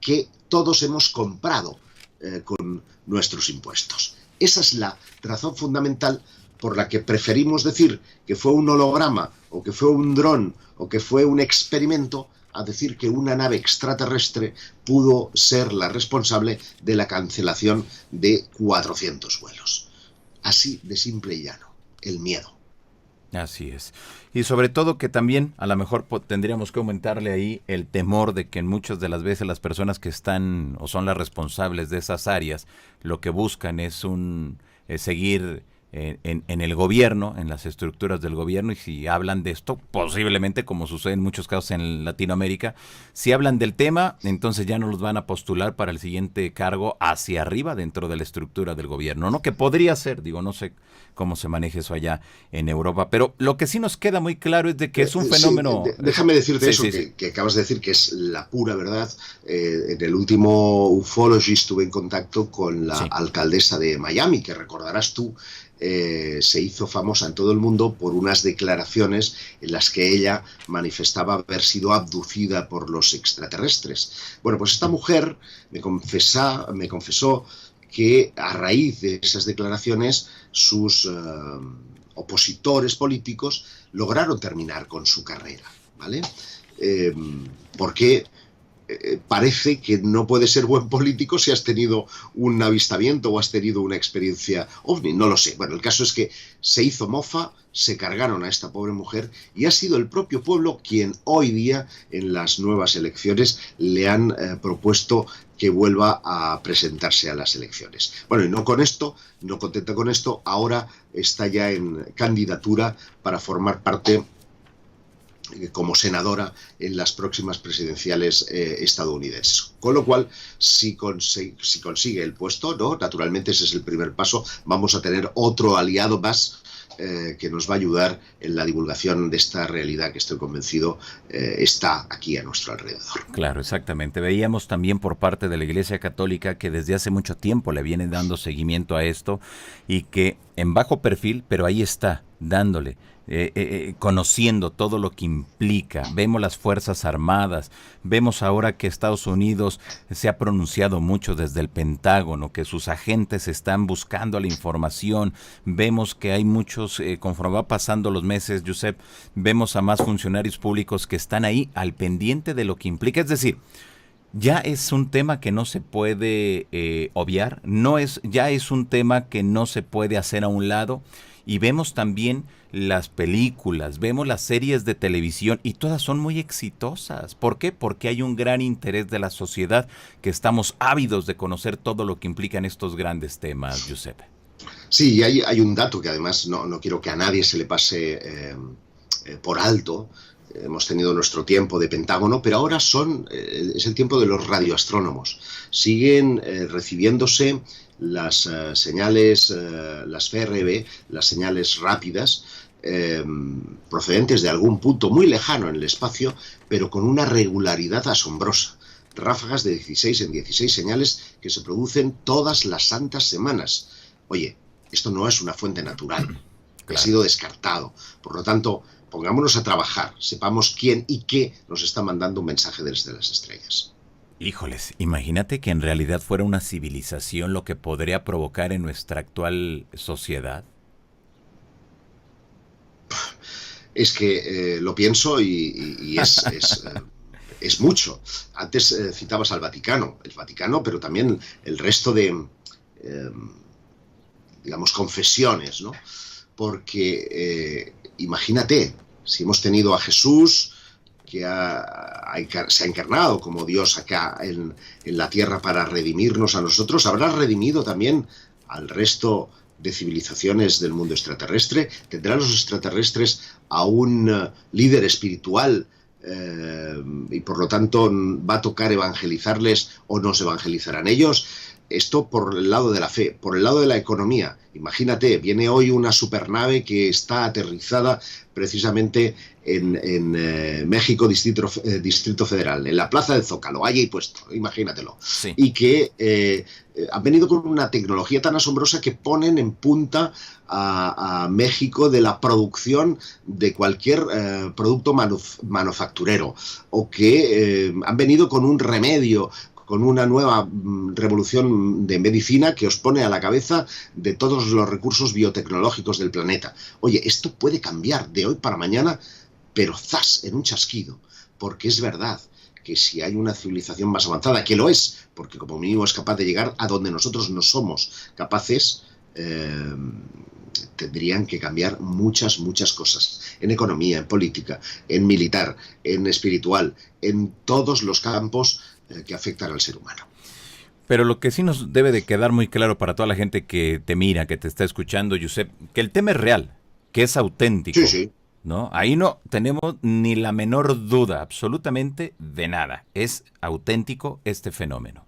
S2: que todos hemos comprado con nuestros impuestos. Esa es la razón fundamental por la que preferimos decir que fue un holograma, o que fue un dron, o que fue un experimento, a decir que una nave extraterrestre pudo ser la responsable de la cancelación de 400 vuelos. Así de simple y llano, el miedo.
S1: Así es. Y sobre todo que también a lo mejor tendríamos que aumentarle ahí el temor de que en muchas de las veces las personas que están o son las responsables de esas áreas, lo que buscan es seguir en el gobierno, en las estructuras del gobierno, y si hablan de esto, posiblemente, como sucede en muchos casos en Latinoamérica, si hablan del tema, entonces ya no los van a postular para el siguiente cargo hacia arriba dentro de la estructura del gobierno, ¿no? Que podría ser, no sé cómo se maneja eso allá en Europa, pero lo que sí nos queda muy claro es de que es un fenómeno...
S2: Déjame decirte eso. Que acabas de decir, que es la pura verdad. En el último Ufology estuve en contacto con la alcaldesa de Miami, que recordarás tú, se hizo famosa en todo el mundo por unas declaraciones en las que ella manifestaba haber sido abducida por los extraterrestres. Bueno, pues esta mujer me confesó que a raíz de esas declaraciones sus opositores políticos lograron terminar con su carrera, ¿vale? Porque parece que no puedes ser buen político si has tenido un avistamiento o has tenido una experiencia ovni, no lo sé. Bueno, el caso es que se hizo mofa, se cargaron a esta pobre mujer y ha sido el propio pueblo quien hoy día en las nuevas elecciones le han propuesto que vuelva a presentarse a las elecciones. Bueno, y no contenta con esto, ahora está ya en candidatura para formar parte como senadora en las próximas presidenciales estadounidenses. Con lo cual, si consigue el puesto, ¿no? Naturalmente ese es el primer paso, vamos a tener otro aliado más que nos va a ayudar en la divulgación de esta realidad que estoy convencido está aquí a nuestro alrededor.
S1: Claro, exactamente. Veíamos también por parte de la Iglesia Católica que desde hace mucho tiempo le vienen dando seguimiento a esto y que en bajo perfil, pero ahí está dándole, conociendo todo lo que implica. Vemos las Fuerzas Armadas, vemos ahora que Estados Unidos se ha pronunciado mucho desde el Pentágono, que sus agentes están buscando la información, vemos que hay muchos, conforme va pasando los meses, Josep, vemos a más funcionarios públicos que están ahí al pendiente de lo que implica. Es decir, ya es un tema que no se puede obviar, ya es un tema que no se puede hacer a un lado. Y vemos también las películas, vemos las series de televisión y todas son muy exitosas. ¿Por qué? Porque hay un gran interés de la sociedad, que estamos ávidos de conocer todo lo que implican estos grandes temas, Giuseppe.
S2: Sí, y hay un dato que además no quiero que a nadie se le pase por alto. Hemos tenido nuestro tiempo de Pentágono, pero ahora es el tiempo de los radioastrónomos. Siguen recibiéndose las señales, las FRB, las señales rápidas, procedentes de algún punto muy lejano en el espacio, pero con una regularidad asombrosa. Ráfagas de 16 en 16 señales que se producen todas las santas semanas. Oye, esto no es una fuente natural, claro. Ha sido descartado. Por lo tanto, pongámonos a trabajar, sepamos quién y qué nos está mandando un mensaje desde las estrellas.
S1: Híjoles, imagínate que en realidad fuera una civilización lo que podría provocar en nuestra actual sociedad.
S2: Es que lo pienso y es mucho. Antes citabas al Vaticano, el Vaticano, pero también el resto de, digamos, confesiones, ¿no? Porque imagínate, si hemos tenido a Jesús, que se ha encarnado como Dios acá en la tierra para redimirnos a nosotros, habrá redimido también al resto de civilizaciones del mundo extraterrestre. ¿Tendrán los extraterrestres a un líder espiritual y por lo tanto va a tocar evangelizarles o nos evangelizarán ellos? Esto por el lado de la fe. Por el lado de la economía, imagínate, viene hoy una supernave que está aterrizada precisamente en México, Distrito Federal, en la Plaza del Zócalo, allí puesto, imagínatelo. Sí. Y que han venido con una tecnología tan asombrosa que ponen en punta a México de la producción de cualquier producto manufacturero, o que han venido con un remedio, con una nueva revolución de medicina que os pone a la cabeza de todos los recursos biotecnológicos del planeta. Oye, esto puede cambiar de hoy para mañana, pero ¡zas!, en un chasquido, porque es verdad que si hay una civilización más avanzada, que lo es, porque como mínimo es capaz de llegar a donde nosotros no somos capaces, tendrían que cambiar muchas cosas, en economía, en política, en militar, en espiritual, en todos los campos que afectan al ser humano.
S1: Pero lo que sí nos debe de quedar muy claro para toda la gente que te mira, que te está escuchando, Josep, que el tema es real, que es auténtico.
S2: Sí, sí.
S1: ¿No? Ahí no tenemos ni la menor duda, absolutamente de nada. Es auténtico este fenómeno.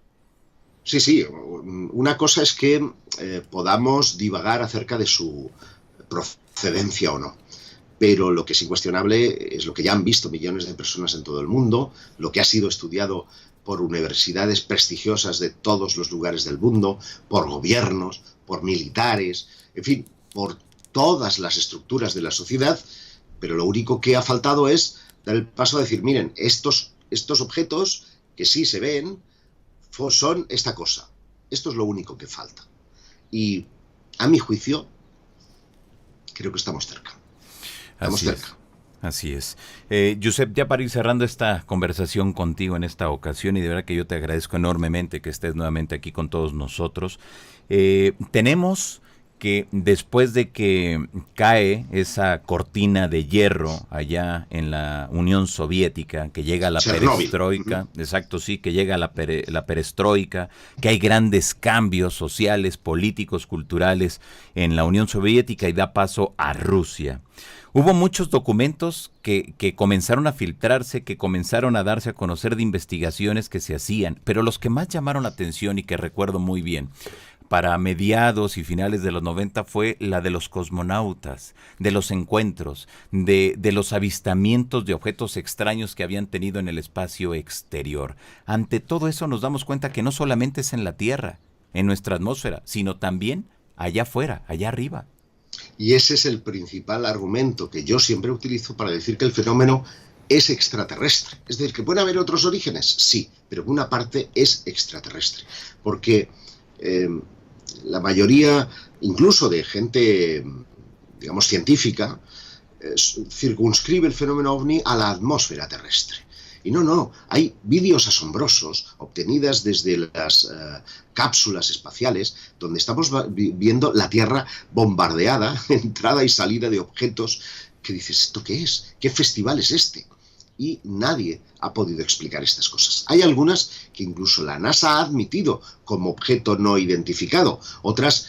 S2: Sí, sí. Una cosa es que podamos divagar acerca de su procedencia o no. Pero lo que es incuestionable es lo que ya han visto millones de personas en todo el mundo, lo que ha sido estudiado por universidades prestigiosas de todos los lugares del mundo, por gobiernos, por militares, en fin, por todas las estructuras de la sociedad. Pero lo único que ha faltado es dar el paso a decir, miren, estos objetos que sí se ven son esta cosa. Esto es lo único que falta. Y a mi juicio, creo que estamos cerca. Estamos cerca.
S1: Así es. Josep, ya para ir cerrando esta conversación contigo en esta ocasión, y de verdad que yo te agradezco enormemente que estés nuevamente aquí con todos nosotros, tenemos que después de que cae esa cortina de hierro allá en la Unión Soviética, que llega la perestroika, exacto, sí, que llega la perestroika, que hay grandes cambios sociales, políticos, culturales en la Unión Soviética y da paso a Rusia. Hubo muchos documentos que comenzaron a filtrarse, que comenzaron a darse a conocer de investigaciones que se hacían, pero los que más llamaron la atención y que recuerdo muy bien, para mediados y finales de los 90 fue la de los cosmonautas, de los encuentros, de los avistamientos de objetos extraños que habían tenido en el espacio exterior. Ante todo eso nos damos cuenta que no solamente es en la Tierra, en nuestra atmósfera, sino también allá afuera, allá arriba.
S2: Y ese es el principal argumento que yo siempre utilizo para decir que el fenómeno es extraterrestre. Es decir, que puede haber otros orígenes, sí, pero una parte es extraterrestre. Porque la mayoría, incluso de gente, digamos, científica, circunscribe el fenómeno OVNI a la atmósfera terrestre. Y no, hay vídeos asombrosos obtenidas desde las cápsulas espaciales donde estamos viendo la Tierra bombardeada, entrada y salida de objetos que dices, ¿esto qué es? ¿Qué festival es este? Y nadie ha podido explicar estas cosas. Hay algunas que incluso la NASA ha admitido como objeto no identificado, otras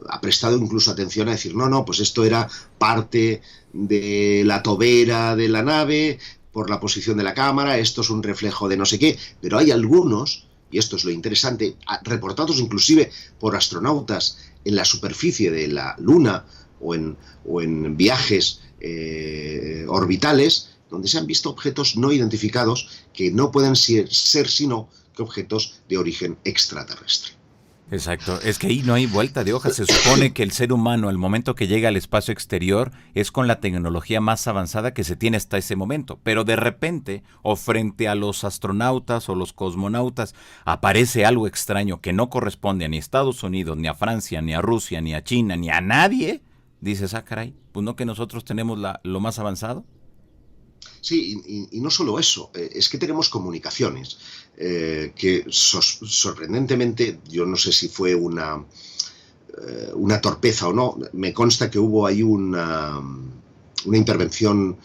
S2: ha prestado incluso atención a decir, no, pues esto era parte de la tobera de la nave, por la posición de la cámara, esto es un reflejo de no sé qué, pero hay algunos, y esto es lo interesante, reportados inclusive por astronautas en la superficie de la Luna o en viajes orbitales, donde se han visto objetos no identificados que no pueden ser sino que objetos de origen extraterrestre.
S1: Exacto, es que ahí no hay vuelta de hoja. Se supone que el ser humano, al momento que llega al espacio exterior, es con la tecnología más avanzada que se tiene hasta ese momento. Pero de repente, o frente a los astronautas o los cosmonautas, aparece algo extraño que no corresponde a ni a Estados Unidos, ni a Francia, ni a Rusia, ni a China, ni a nadie. Dices, caray, pues no que nosotros tenemos lo más avanzado.
S2: Sí, y no solo eso, es que tenemos comunicaciones que sorprendentemente, yo no sé si fue una torpeza o no, me consta que hubo ahí una intervención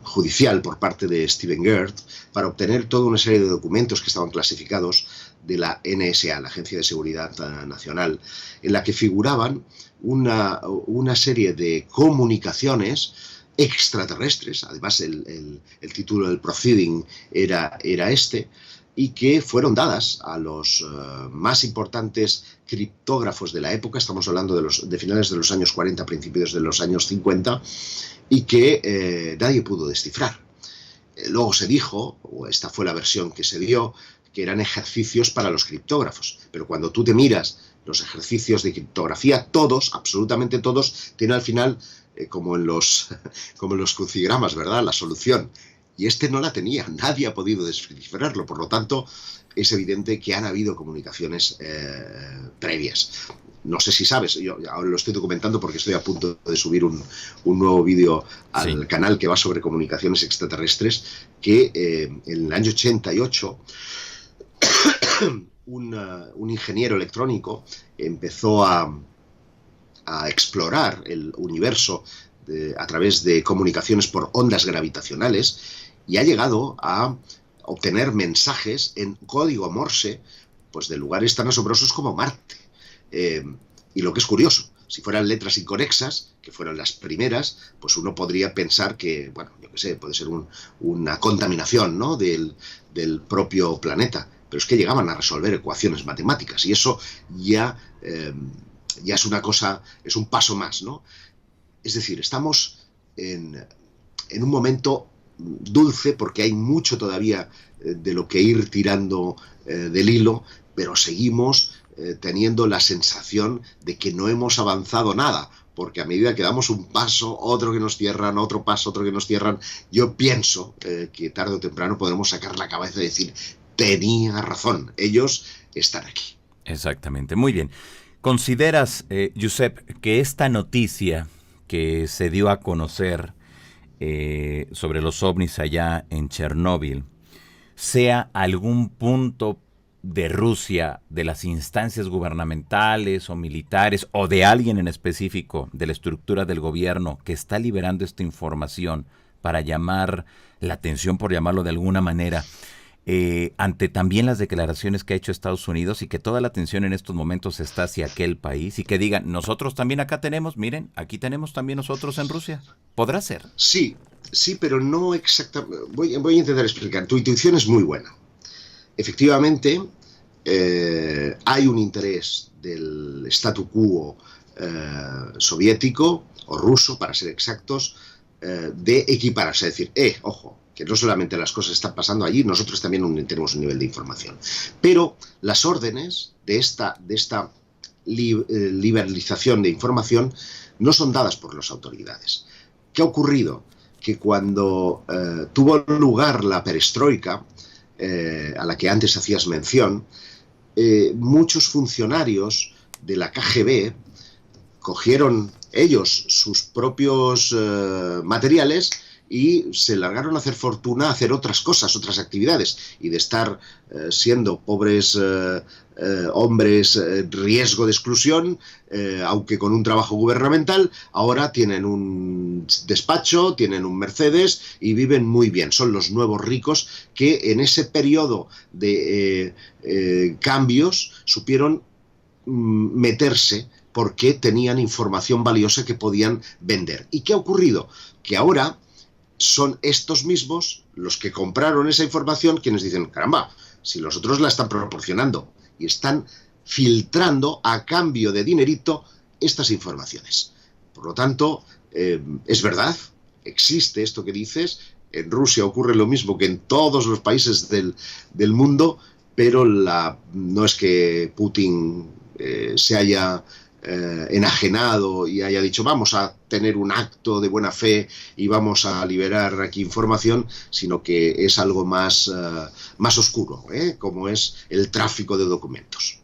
S2: judicial por parte de Steven Gert para obtener toda una serie de documentos que estaban clasificados de la NSA, la Agencia de Seguridad Nacional, en la que figuraban una serie de comunicaciones extraterrestres, además el título del proceeding era este, y que fueron dadas a los más importantes criptógrafos de la época, estamos hablando de finales de los años 40, principios de los años 50, y que nadie pudo descifrar. Luego se dijo, o esta fue la versión que se dio, que eran ejercicios para los criptógrafos, pero cuando tú te miras los ejercicios de criptografía, todos, absolutamente todos, tienen al final como en los crucigramas, ¿verdad?, la solución. Y este no la tenía, nadie ha podido descifrarlo, por lo tanto, es evidente que han habido comunicaciones previas. No sé si sabes, yo ahora lo estoy documentando porque estoy a punto de subir un nuevo vídeo al canal que va sobre comunicaciones extraterrestres, que en el año 88 un ingeniero electrónico empezó a explorar el universo a través de comunicaciones por ondas gravitacionales y ha llegado a obtener mensajes en código Morse, pues de lugares tan asombrosos como Marte. Y lo que es curioso, si fueran letras inconexas, que fueron las primeras, pues uno podría pensar que, bueno, yo qué sé, puede ser una contaminación, ¿no?, del propio planeta. Pero es que llegaban a resolver ecuaciones matemáticas y eso ya es una cosa, es un paso más, ¿no? Es decir, estamos en un momento dulce porque hay mucho todavía de lo que ir tirando del hilo, pero seguimos teniendo la sensación de que no hemos avanzado nada, porque a medida que damos un paso, otro que nos cierran, otro paso, otro que nos cierran, yo pienso que tarde o temprano podremos sacar la cabeza y decir, tenía razón, ellos están aquí.
S1: Exactamente, muy bien. ¿Consideras, Josep, que esta noticia que se dio a conocer sobre los ovnis allá en Chernóbil sea algún punto de Rusia, de las instancias gubernamentales o militares o de alguien en específico de la estructura del gobierno que está liberando esta información para llamar la atención, por llamarlo de alguna manera, ante también las declaraciones que ha hecho Estados Unidos y que toda la atención en estos momentos está hacia aquel país y que digan, nosotros también acá tenemos, miren, aquí tenemos también nosotros en Rusia? ¿Podrá ser?
S2: Sí, pero no exactamente. Voy a intentar explicar. Tu intuición es muy buena. Efectivamente, hay un interés del statu quo soviético o ruso, para ser exactos, de equipararse, es decir, ojo, que no solamente las cosas están pasando allí, nosotros también tenemos un nivel de información. Pero las órdenes de esta liberalización de información no son dadas por las autoridades. ¿Qué ha ocurrido? Que cuando tuvo lugar la perestroika, a la que antes hacías mención, muchos funcionarios de la KGB cogieron ellos sus propios materiales y se largaron a hacer fortuna, a hacer otras cosas, otras actividades, y de estar siendo pobres hombres riesgo de exclusión, aunque con un trabajo gubernamental, ahora tienen un despacho, tienen un Mercedes y viven muy bien. Son los nuevos ricos que en ese periodo de cambios supieron meterse porque tenían información valiosa que podían vender. ¿Y qué ha ocurrido? Que ahora son estos mismos los que compraron esa información quienes dicen, caramba, si los otros la están proporcionando y están filtrando a cambio de dinerito estas informaciones. Por lo tanto, es verdad, existe esto que dices, en Rusia ocurre lo mismo que en todos los países del mundo, pero no es que Putin se haya enajenado y haya dicho vamos a tener un acto de buena fe y vamos a liberar aquí información, sino que es algo más oscuro, como es el tráfico de documentos.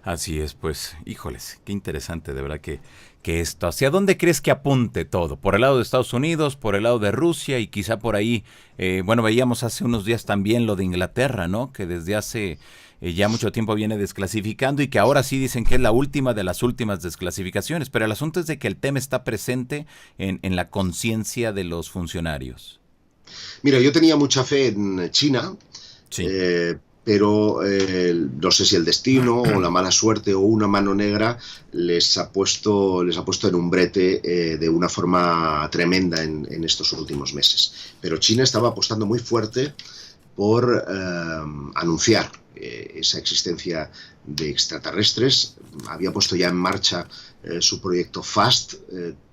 S1: Así es, pues, híjoles, qué interesante, de verdad que esto. ¿Hacia dónde crees que apunte todo? ¿Por el lado de Estados Unidos, por el lado de Rusia y quizá por ahí, veíamos hace unos días también lo de Inglaterra, ¿no? Que desde hace ya mucho tiempo viene desclasificando y que ahora sí dicen que es la última de las últimas desclasificaciones, pero el asunto es de que el tema está presente en la conciencia de los funcionarios.
S2: Mira, yo tenía mucha fe en China, sí. Pero no sé si el destino o la mala suerte o una mano negra les ha puesto en un brete de una forma tremenda en estos últimos meses. Pero China estaba apostando muy fuerte por anunciar esa existencia de extraterrestres. Había puesto ya en marcha su proyecto FAST.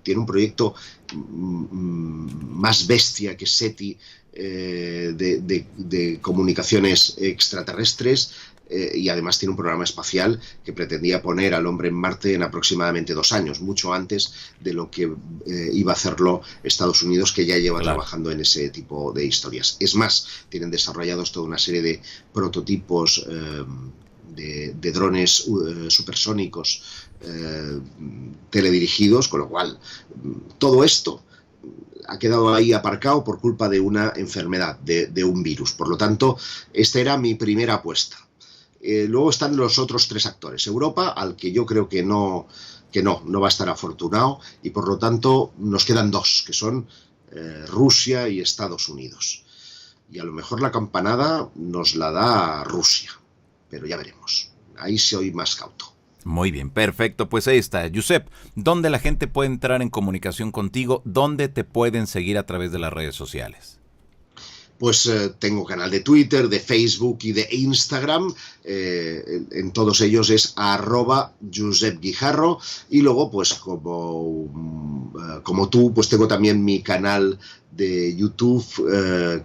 S2: Tiene un proyecto más bestia que SETI, de comunicaciones extraterrestres, y además tiene un programa espacial que pretendía poner al hombre en Marte en aproximadamente 2 años, mucho antes de lo que iba a hacerlo Estados Unidos, que ya lleva trabajando en ese tipo de historias. Es más, tienen desarrollados toda una serie de prototipos de drones supersónicos teledirigidos, con lo cual todo esto ha quedado ahí aparcado por culpa de una enfermedad, de un virus. Por lo tanto, esta era mi primera apuesta. Luego están los otros 3 actores. Europa, al que yo creo que no va a estar afortunado, y por lo tanto nos quedan 2, que son Rusia y Estados Unidos. Y a lo mejor la campanada nos la da Rusia, pero ya veremos. Ahí soy más cauto.
S1: Muy bien, perfecto. Pues ahí está. Josep, ¿dónde la gente puede entrar en comunicación contigo? ¿Dónde te pueden seguir a través de las redes sociales?
S2: Pues tengo canal de Twitter, de Facebook y de Instagram. En todos ellos es @JosepGuijarro. Y luego, pues como tú, pues tengo también mi canal de YouTube,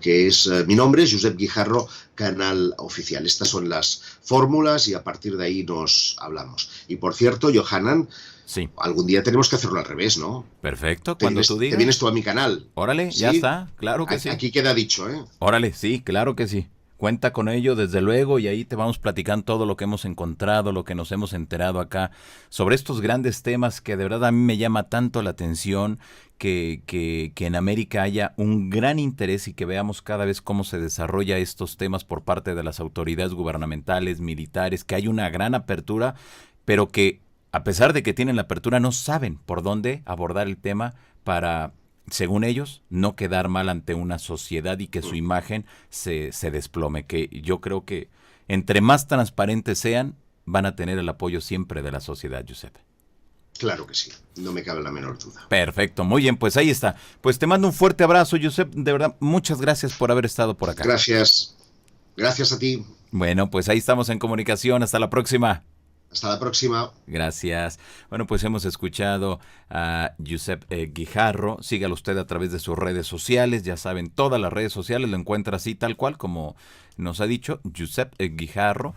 S2: que es mi nombre, Josep Guijarro, canal oficial. Estas son las fórmulas y a partir de ahí nos hablamos. Y por cierto, Johanan,
S1: sí,
S2: algún día tenemos que hacerlo al revés, ¿no?
S1: Perfecto, cuando tú digas.
S2: Te vienes tú a mi canal.
S1: Órale, ¿sí? Ya está, claro que sí.
S2: Aquí queda dicho, ¿eh?
S1: Órale, sí, claro que sí. Cuenta con ello, desde luego, y ahí te vamos platicando todo lo que hemos encontrado, lo que nos hemos enterado acá, sobre estos grandes temas que de verdad a mí me llama tanto la atención, que en América haya un gran interés y que veamos cada vez cómo se desarrolla estos temas por parte de las autoridades gubernamentales, militares, que hay una gran apertura, pero que a pesar de que tienen la apertura no saben por dónde abordar el tema para, según ellos, no quedar mal ante una sociedad y que su imagen se desplome, que yo creo que entre más transparentes sean, van a tener el apoyo siempre de la sociedad, Josep.
S2: Claro que sí, no me cabe la menor duda.
S1: Perfecto, muy bien, pues ahí está. Pues te mando un fuerte abrazo, Josep, de verdad, muchas gracias por haber estado por acá.
S2: Gracias a ti.
S1: Bueno, pues ahí estamos en comunicación, hasta la próxima.
S2: Hasta la próxima.
S1: Gracias. Bueno, pues hemos escuchado a Josep Guijarro. Sígalo usted a través de sus redes sociales. Ya saben, todas las redes sociales lo encuentra así, tal cual, como nos ha dicho Josep Guijarro.